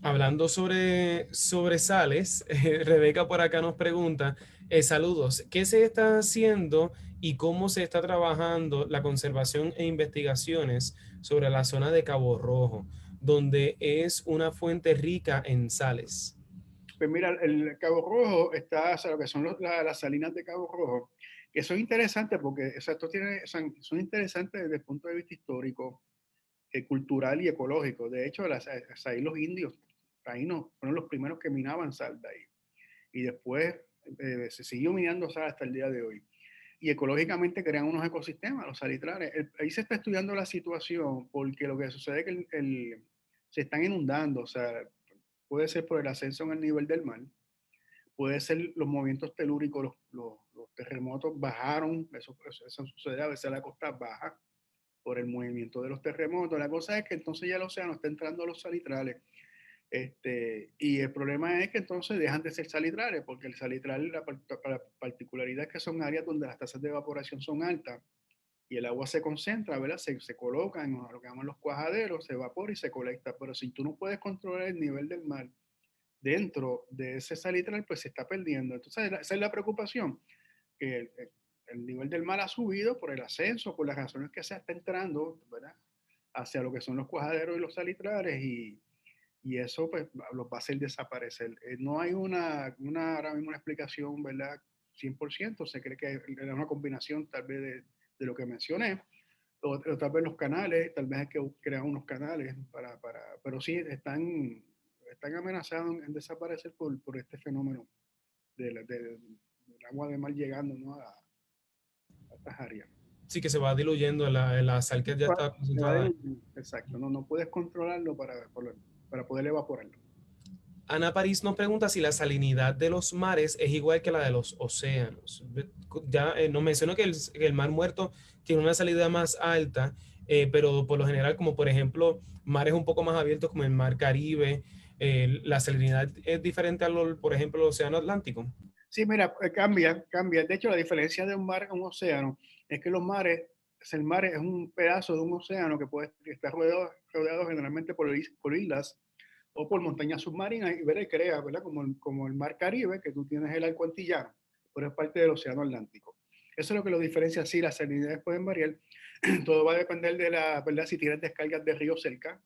Speaker 1: Hablando sobre sales, Rebeca por acá nos pregunta, saludos, ¿qué se está haciendo y cómo se está trabajando la conservación e investigaciones sobre la zona de Cabo Rojo, donde es una fuente rica en sales?
Speaker 2: Pues mira, el Cabo Rojo está, o sea, lo que son las salinas de Cabo Rojo, que son interesantes porque o sea, son interesantes desde el punto de vista histórico, cultural y ecológico. De hecho, ahí los indios ahí no, fueron los primeros que minaban sal de ahí. Y después se siguió minando sal hasta el día de hoy. Y ecológicamente crean unos ecosistemas, los salitrales. Ahí se está estudiando la situación porque lo que sucede es que se están inundando, o sea, puede ser por el ascenso en el nivel del mar, puede ser los movimientos telúricos, los terremotos bajaron, eso sucede a veces a la costa baja por el movimiento de los terremotos. La cosa es que entonces ya el océano está entrando a los salitrales. Y el problema es que entonces dejan de ser salitrales, porque el salitral, la particularidad es que son áreas donde las tasas de evaporación son altas y el agua se concentra, ¿verdad? Se coloca en lo que llaman los cuajaderos, se evapora y se colecta. Pero si tú no puedes controlar el nivel del mar dentro de ese salitral, pues se está perdiendo. Entonces, esa es la preocupación, que el nivel del mar ha subido por el ascenso, por las razones que se está entrando, ¿verdad? Hacia lo que son los cuajaderos y los salitrales y eso pues los va a hacer desaparecer. No hay ahora mismo una explicación, ¿verdad? 100%, se cree que es una combinación tal vez de lo que mencioné, o tal vez los canales, tal vez hay que crear unos canales pero sí están amenazados en desaparecer por este fenómeno del agua de mar llegando, ¿no? a estas áreas.
Speaker 1: Sí, que se va diluyendo la sal que ya está concentrada.
Speaker 2: Exacto, no puedes controlarlo para poder evaporarlo.
Speaker 1: Ana París nos pregunta si la salinidad de los mares es igual que la de los océanos. Ya nos mencionó que el Mar Muerto tiene una salinidad más alta, pero por lo general, como por ejemplo, mares un poco más abiertos como el Mar Caribe, la salinidad es diferente a, por ejemplo, el Océano Atlántico.
Speaker 2: Sí, mira, cambia. De hecho, la diferencia de un mar a un océano es que los mares, el mar es un pedazo de un océano que puede estar rodeado generalmente por islas o por montañas submarinas y ver y crea, ¿verdad? Como el mar Caribe, que tú tienes el arco antillano, pero es parte del océano Atlántico. Eso es lo que lo diferencia. Sí, las salinidades pueden variar. Todo va a depender de la, ¿verdad? Si tienes descargas de ríos cerca.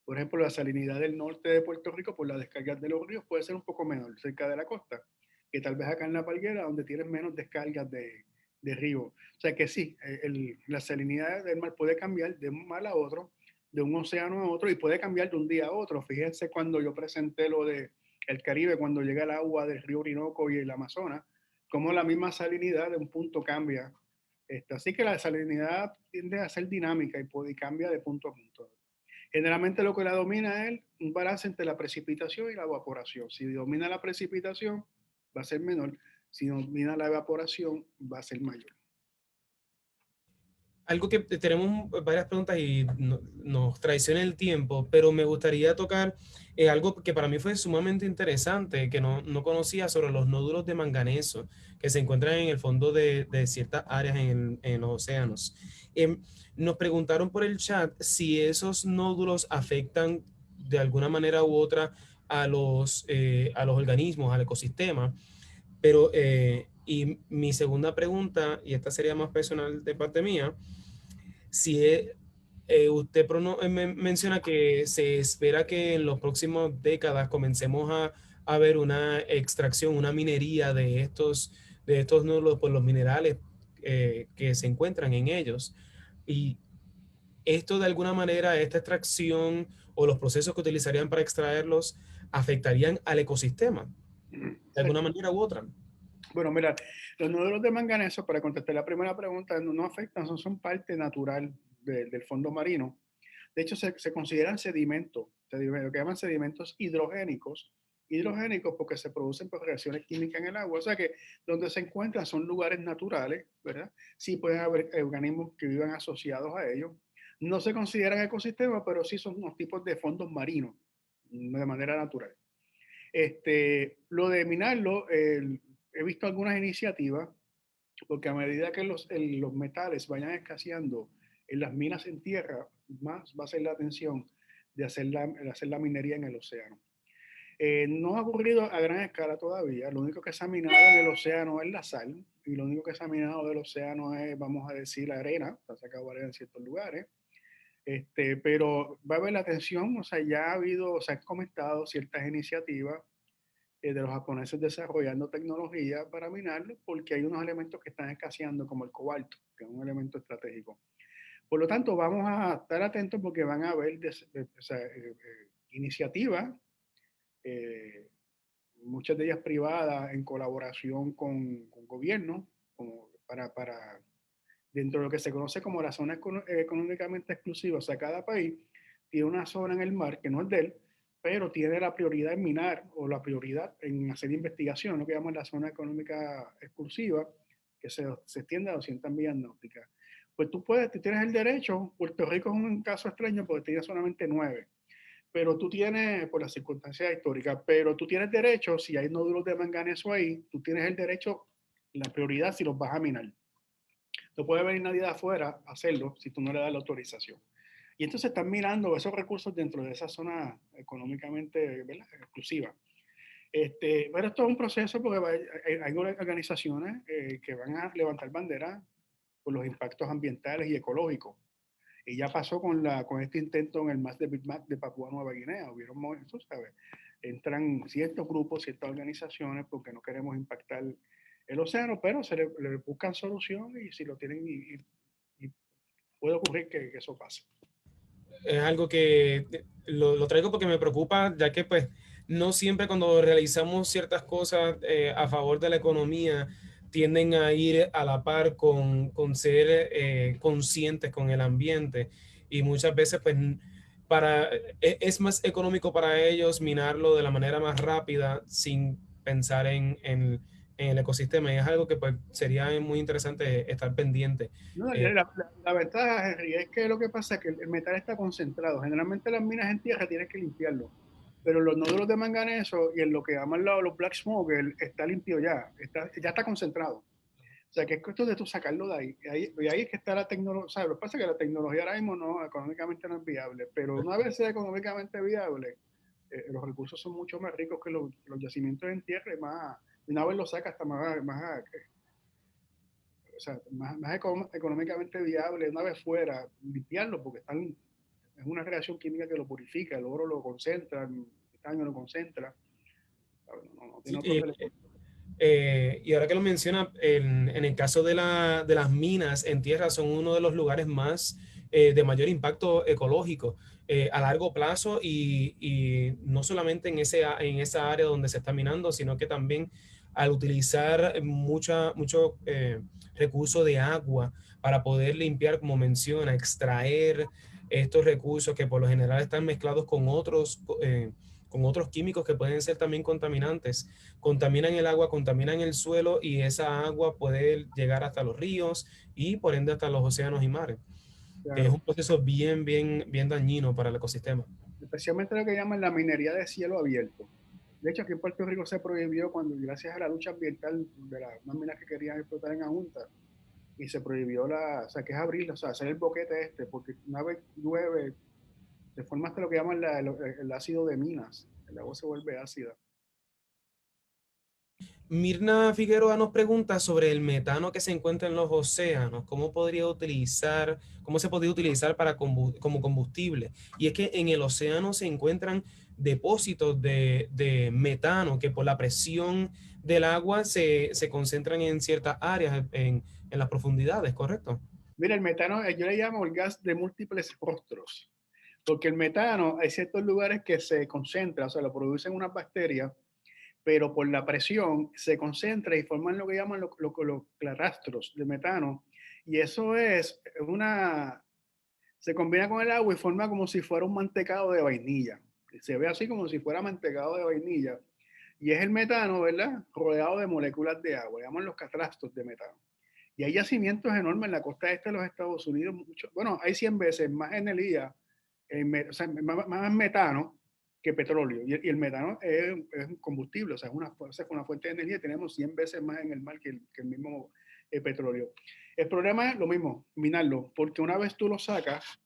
Speaker 2: Por ejemplo, la salinidad del norte de Puerto Rico por las descargas de los ríos puede ser un poco menor cerca de la costa, que tal vez acá en La Palguera, donde tienes menos descargas de río. O sea que sí, la salinidad del mar puede cambiar de un mar a otro, de un océano a otro, y puede cambiar de un día a otro. Fíjense cuando yo presenté lo de el Caribe, cuando llega el agua del río Orinoco y el Amazonas, cómo la misma salinidad de un punto cambia. Así que la salinidad tiende a ser dinámica y cambia de punto a punto. Generalmente lo que la domina es un balance entre la precipitación y la evaporación. Si domina la precipitación, va a ser menor. Si domina la evaporación, va a ser mayor.
Speaker 1: Algo que tenemos varias preguntas y nos traiciona el tiempo, pero me gustaría tocar algo que para mí fue sumamente interesante, que no conocía sobre los nódulos de manganeso que se encuentran en el fondo de ciertas áreas en los océanos. Nos preguntaron por el chat si esos nódulos afectan de alguna manera u otra a los organismos, al ecosistema, pero y mi segunda pregunta, y esta sería más personal de parte mía, si usted menciona que se espera que en las próximas décadas comencemos a ver una extracción, una minería de estos nódulos por los minerales que se encuentran en ellos. Y esto de alguna manera, esta extracción o los procesos que utilizarían para extraerlos afectarían al ecosistema de alguna manera u otra.
Speaker 2: Bueno, mira, los nódulos de manganeso, para contestar la primera pregunta, no afectan, son parte natural del fondo marino. De hecho, se consideran sedimentos, lo que llaman sedimentos hidrogénicos porque se producen por reacciones químicas en el agua. O sea que donde se encuentran son lugares naturales, ¿verdad? Sí pueden haber organismos que vivan asociados a ellos. No se consideran ecosistemas, pero sí son unos tipos de fondos marinos de manera natural. Lo de minarlo, he visto algunas iniciativas, porque a medida que los metales vayan escaseando en las minas en tierra, más va a ser la atención de hacer la minería en el océano. No ha ocurrido a gran escala todavía. Lo único que se ha minado en el océano es la sal, y lo único que se ha minado del océano es, vamos a decir, la arena. Se ha sacado arena en ciertos lugares. Pero va a haber la atención, o sea, ya ha habido, se han comentado ciertas iniciativas de los japoneses desarrollando tecnología para minarlo, porque hay unos elementos que están escaseando, como el cobalto, que es un elemento estratégico. Por lo tanto, vamos a estar atentos porque van a haber iniciativas, muchas de ellas privadas, en colaboración con gobiernos, como para dentro de lo que se conoce como la zona económicamente exclusiva. O sea, cada país tiene una zona en el mar que no es de él, pero tiene la prioridad en minar o la prioridad en hacer investigación, lo que llamamos la zona económica exclusiva, que se extiende a 200 millas náuticas. Pues tú tienes el derecho. Puerto Rico es un caso extraño porque tiene solamente 9, pero tú tienes, por las circunstancias históricas, pero tú tienes derecho, si hay nódulos de manganeso ahí, tú tienes el derecho, la prioridad si los vas a minar. No puede venir nadie de afuera a hacerlo si tú no le das la autorización. Y entonces están mirando esos recursos dentro de esa zona económicamente, ¿verdad?, exclusiva. Pero esto es un proceso porque hay organizaciones que van a levantar bandera por los impactos ambientales y ecológicos. Y ya pasó con este intento en el MAS de Big Mac de Papúa Nueva Guinea. Hubieron movimientos, ¿sabes? Entran ciertos grupos, ciertas organizaciones porque no queremos impactar el océano, pero se le buscan solución y si lo tienen y puede ocurrir que eso pase.
Speaker 1: Es algo que lo traigo porque me preocupa, ya que pues no siempre cuando realizamos ciertas cosas a favor de la economía tienden a ir a la par con ser conscientes con el ambiente y muchas veces pues es más económico para ellos minarlo de la manera más rápida sin pensar en el ecosistema. Y es algo que pues, sería muy interesante estar pendiente.
Speaker 2: No,
Speaker 1: Eh,
Speaker 2: la ventaja, Henry, es que lo que pasa es que el metal está concentrado. Generalmente las minas en tierra tienes que limpiarlo, pero los nódulos de manganeso y en lo que llaman los black smoke está limpio ya, ya está concentrado. O sea, que es cuestión de tú sacarlo de ahí. Y ahí es que está la tecnología. O sea, lo que pasa es que la tecnología ahora mismo no, económicamente no es viable, pero una vez sea económicamente viable, los recursos son mucho más ricos que los yacimientos en tierra y más, una vez lo saca hasta o sea, más económicamente viable, una vez fuera, limpiarlo, porque es una reacción química que lo purifica, el oro lo concentra, el estaño lo concentra. No
Speaker 1: sí,
Speaker 2: tiene otros elementos.
Speaker 1: y ahora que lo menciona, en el caso de las minas en tierra son uno de los lugares más de mayor impacto ecológico a largo plazo y no solamente en esa área donde se está minando, sino que también al utilizar mucho recurso de agua para poder limpiar, como menciona, extraer estos recursos que por lo general están mezclados con otros químicos que pueden ser también contaminantes, contaminan el agua, contaminan el suelo y esa agua puede llegar hasta los ríos y por ende hasta los océanos y mares, que es
Speaker 2: Claro.
Speaker 1: un proceso bien dañino para el ecosistema.
Speaker 2: Especialmente lo que llaman la minería de cielo abierto. De hecho, aquí en Puerto Rico se prohibió cuando, gracias a la lucha ambiental de unas minas que querían explotar en Ajunta, y se prohibió o sea, que es abrir, o sea, hacer el boquete porque una vez llueve, se forma hasta lo que llaman el ácido de minas, el agua se vuelve ácida.
Speaker 1: Mirna Figueroa nos pregunta sobre el metano que se encuentra en los océanos, cómo se podría utilizar como combustible. Y es que en el océano se encuentran depósitos de metano que por la presión del agua se concentran en ciertas áreas en las profundidades, ¿correcto?
Speaker 2: Mira, el metano, yo le llamo el gas de múltiples rostros, porque el metano hay ciertos lugares que se concentra, o sea, lo producen unas bacterias, pero por la presión se concentra y forman lo que llaman los clarastros de metano, y eso se combina con el agua y forma como si fuera un mantecado de vainilla. Se ve así como si fuera mantecado de vainilla. Y es el metano, ¿verdad? Rodeado de moléculas de agua, llaman los catastros de metano. Y hay yacimientos enormes en la costa este de los Estados Unidos. Bueno, hay 100 veces más energía, o sea, más metano que petróleo. Y el metano es un combustible, o sea, es una fuente de energía. Tenemos 100 veces más en el mar que el mismo petróleo. El problema es lo mismo, minarlo, porque una vez tú lo sacas,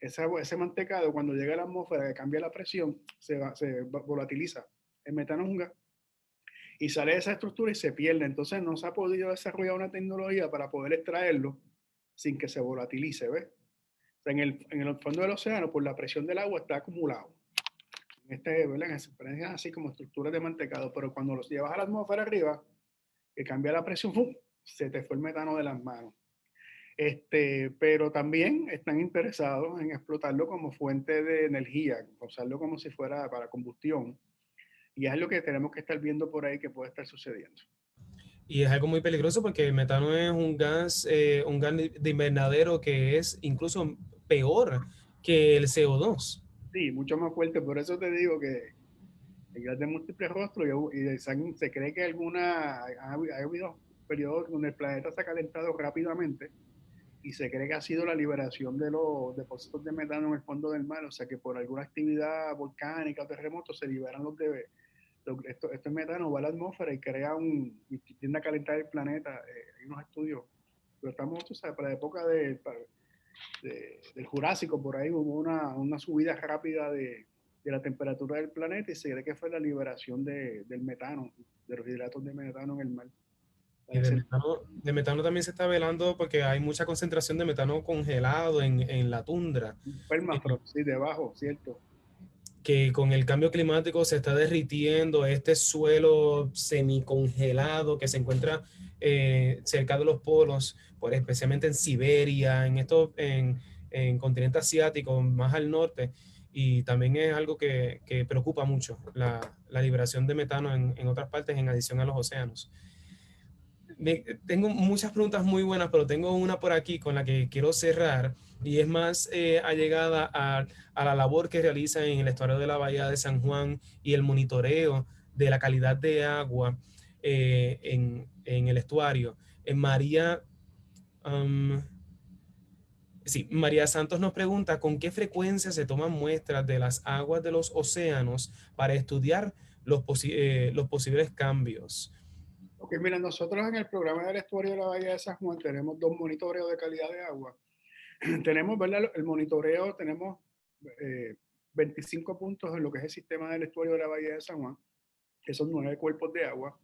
Speaker 2: ese mantecado, cuando llega a la atmósfera, que cambia la presión, se volatiliza. El metano es un gas y sale de esa estructura y se pierde. Entonces no se ha podido desarrollar una tecnología para poder extraerlo sin que se volatilice, ¿ves? O sea, en el fondo del océano, por la presión del agua, está acumulado. ¿Verdad? En así como estructuras de mantecado, pero cuando los llevas a la atmósfera arriba, que cambia la presión, ¡fum!, se te fue el metano de las manos. Pero también están interesados en explotarlo como fuente de energía, usarlo como si fuera para combustión. Y es lo que tenemos que estar viendo por ahí que puede estar sucediendo.
Speaker 1: Y es algo muy peligroso porque el metano es un gas de invernadero que es incluso peor que el CO2.
Speaker 2: Sí, mucho más fuerte. Por eso te digo que el gas de múltiples rostros se cree que ha habido periodos donde el planeta se ha calentado rápidamente y se cree que ha sido la liberación de los depósitos de metano en el fondo del mar. O sea que por alguna actividad volcánica o terremoto se liberan esto es metano, va a la atmósfera y tiende a calentar el planeta. Hay unos estudios, pero estamos, tú sabes, para la época del Jurásico, por ahí hubo una subida rápida de la temperatura del planeta y se cree que fue la liberación del metano, de los hidratos de metano en el mar.
Speaker 1: Y de metano también se está velando porque hay mucha concentración de metano congelado en la tundra,
Speaker 2: Permafrost, sí, debajo, ¿cierto?
Speaker 1: que con el cambio climático se está derritiendo este suelo semicongelado que se encuentra cerca de los polos, por, especialmente en Siberia, en continente asiático, más al norte. Y también es algo que preocupa mucho, la liberación de metano en otras partes en adición a los océanos. Tengo muchas preguntas muy buenas, pero tengo una por aquí con la que quiero cerrar y es más allegada a la labor que realizan en el estuario de la Bahía de San Juan y el monitoreo de la calidad de agua en el estuario. María, um, sí, María Santos nos pregunta con qué frecuencia se toman muestras de las aguas de los océanos para estudiar los posibles cambios.
Speaker 2: Ok, mira, nosotros en el programa del estuario de la Bahía de San Juan tenemos dos monitoreos de calidad de agua. Tenemos, ¿verdad? El monitoreo, tenemos eh, 25 puntos en lo que es el sistema del estuario de la Bahía de San Juan, que son 9 cuerpos de agua.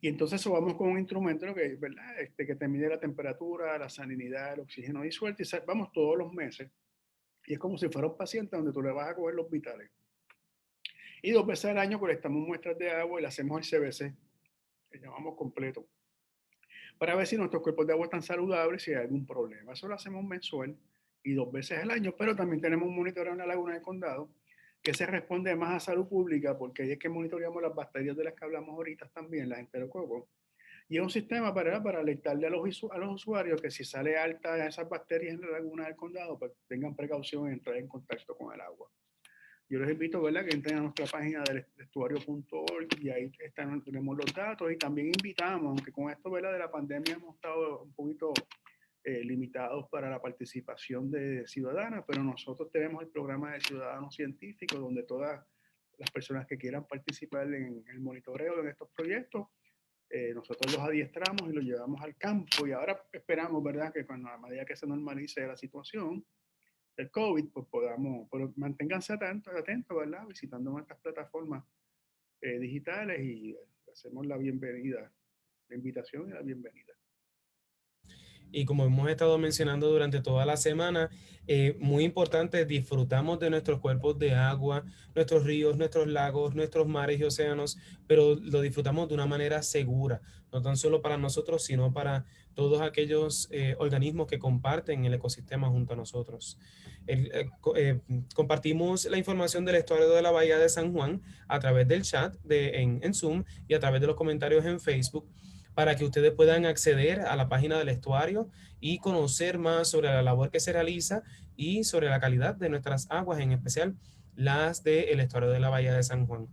Speaker 2: Y entonces vamos con un instrumento que, ¿verdad? Que te mide la temperatura, la salinidad, el oxígeno disuelto, y vamos todos los meses. Y es como si fuera un paciente donde tú le vas a coger los vitales. Y 2 veces al año colectamos muestras de agua y le hacemos el CBC, que llamamos completo, para ver si nuestros cuerpos de agua están saludables, si hay algún problema. Eso lo hacemos mensual y 2 veces al año, pero también tenemos un monitoreo en la Laguna del Condado que se responde más a salud pública, porque ahí es que monitoreamos las bacterias de las que hablamos ahorita también, las enterococos. Y es un sistema para alertarle a los usuarios que si sale alta esas bacterias en la Laguna del Condado, pues tengan precaución en entrar en contacto con el agua. Yo les invito, ¿verdad?, que entren a nuestra página del estuario.org y ahí tenemos los datos y también invitamos, aunque con esto, ¿verdad?, de la pandemia hemos estado un poquito limitados para la participación de ciudadanas, pero nosotros tenemos el programa de Ciudadanos Científicos donde todas las personas que quieran participar en el monitoreo de estos proyectos, nosotros los adiestramos y los llevamos al campo y ahora esperamos, ¿verdad?, que cuando a medida que se normalice la situación, el COVID, pues podamos, pero manténganse atentos, ¿verdad? Visitando nuestras plataformas digitales y hacemos la bienvenida, la invitación y la bienvenida.
Speaker 1: Y como hemos estado mencionando durante toda la semana, muy importante, disfrutamos de nuestros cuerpos de agua, nuestros ríos, nuestros lagos, nuestros mares y océanos, pero lo disfrutamos de una manera segura, no tan solo para nosotros, sino para todos aquellos organismos que comparten el ecosistema junto a nosotros. Compartimos la información del estuario de la Bahía de San Juan a través del chat en Zoom y a través de los comentarios en Facebook, para que ustedes puedan acceder a la página del estuario y conocer más sobre la labor que se realiza y sobre la calidad de nuestras aguas, en especial las del estuario de la Bahía de San Juan.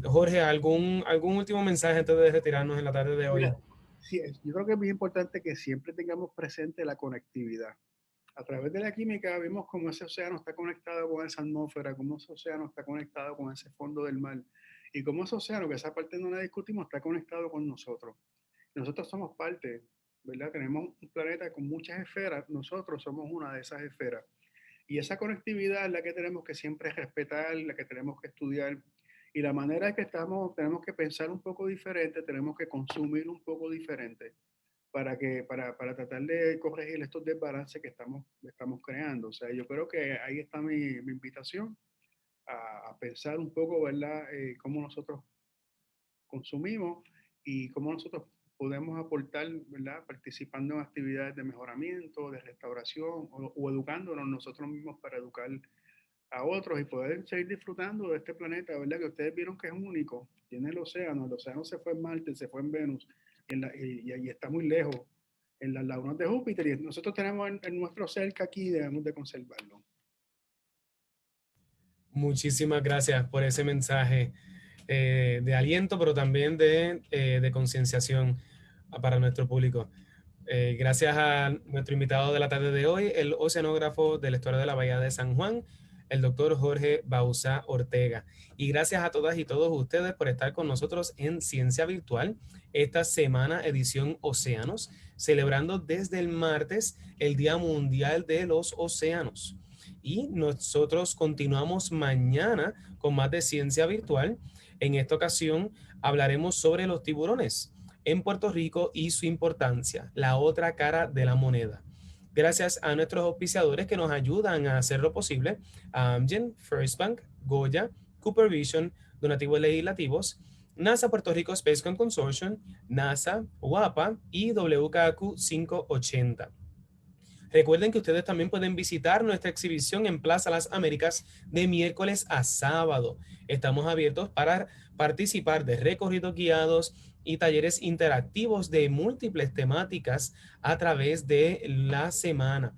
Speaker 1: Jorge, ¿algún último mensaje antes de retirarnos en la tarde de hoy?
Speaker 2: Mira, sí, yo creo que es muy importante que siempre tengamos presente la conectividad. A través de la química vimos cómo ese océano está conectado con esa atmósfera, cómo ese océano está conectado con ese fondo del mar y cómo ese océano, que esa parte no la discutimos, está conectado con nosotros. Nosotros somos parte, ¿verdad? Tenemos un planeta con muchas esferas, nosotros somos una de esas esferas. Y esa conectividad es la que tenemos que siempre respetar, la que tenemos que estudiar. Y la manera en que estamos, tenemos que pensar un poco diferente, tenemos que consumir un poco diferente para tratar de corregir estos desbalances que estamos creando. O sea, yo creo que ahí está mi invitación a pensar un poco, ¿verdad?, cómo nosotros consumimos y cómo nosotros podemos aportar, ¿verdad?, participando en actividades de mejoramiento, de restauración o educándonos nosotros mismos para educar a otros y poder seguir disfrutando de este planeta, ¿verdad?, que ustedes vieron que es único. Tiene el océano se fue en Marte, se fue en Venus y está muy lejos en las lagunas de Júpiter y nosotros tenemos en nuestro cerca aquí y debemos de conservarlo.
Speaker 1: Muchísimas gracias por ese mensaje de aliento, pero también de concienciación para nuestro público. Gracias a nuestro invitado de la tarde de hoy, el oceanógrafo del estuario de la Bahía de San Juan, el doctor Jorge Bauzá Ortega. Y gracias a todas y todos ustedes por estar con nosotros en Ciencia Virtual, esta semana edición Océanos, celebrando desde el martes el Día Mundial de los Océanos. Y nosotros continuamos mañana con más de Ciencia Virtual. En esta ocasión hablaremos sobre los tiburones en Puerto Rico y su importancia, la otra cara de la moneda. Gracias a nuestros auspiciadores que nos ayudan a hacerlo posible, Amgen, First Bank, Goya, Cooper Vision, Donativos Legislativos, NASA Puerto Rico Space Consortium, NASA, WAPA y WKQ 580. Recuerden que ustedes también pueden visitar nuestra exhibición en Plaza Las Américas de miércoles a sábado. Estamos abiertos para participar de recorridos guiados y talleres interactivos de múltiples temáticas a través de la semana.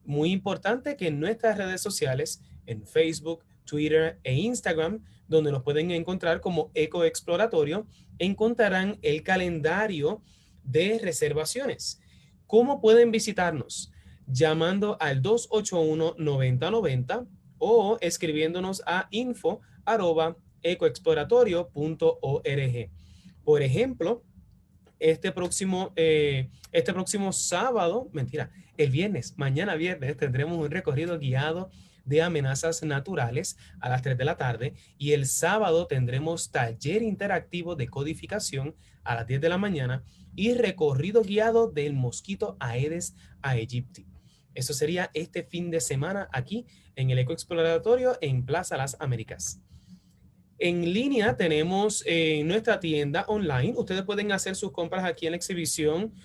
Speaker 1: Muy importante que en nuestras redes sociales, en Facebook, Twitter e Instagram, donde nos pueden encontrar como Ecoexploratorio, encontrarán el calendario de reservaciones. ¿Cómo pueden visitarnos? Llamando al 281-9090 o escribiéndonos a info@ecoexploratorio.org. Por ejemplo, este próximo sábado, el viernes, mañana viernes, tendremos un recorrido guiado de amenazas naturales a las 3 de la tarde y el sábado tendremos taller interactivo de codificación a las 10 de la mañana y recorrido guiado del mosquito Aedes aegypti. Eso sería este fin de semana aquí en el Ecoexploratorio en Plaza Las Américas. En línea tenemos nuestra tienda online. Ustedes pueden hacer sus compras aquí en la exhibición.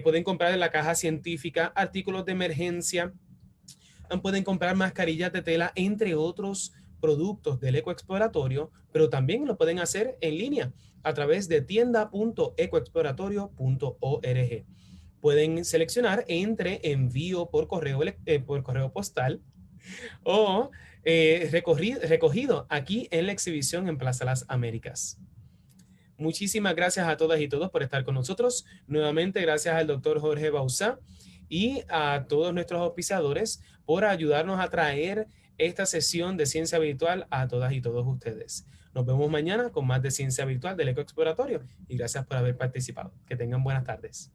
Speaker 1: Pueden comprar en la caja científica, artículos de emergencia. Pueden comprar mascarillas de tela, entre otros productos del Ecoexploratorio, pero también lo pueden hacer en línea a través de tienda.ecoexploratorio.org. Pueden seleccionar entre envío por correo postal o recogido aquí en la exhibición en Plaza Las Américas. Muchísimas gracias a todas y todos por estar con nosotros. Nuevamente, gracias al doctor Jorge Bauzá y a todos nuestros auspiciadores por ayudarnos a traer esta sesión de Ciencia Virtual a todas y todos ustedes. Nos vemos mañana con más de Ciencia Virtual del Ecoexploratorio y gracias por haber participado. Que tengan buenas tardes.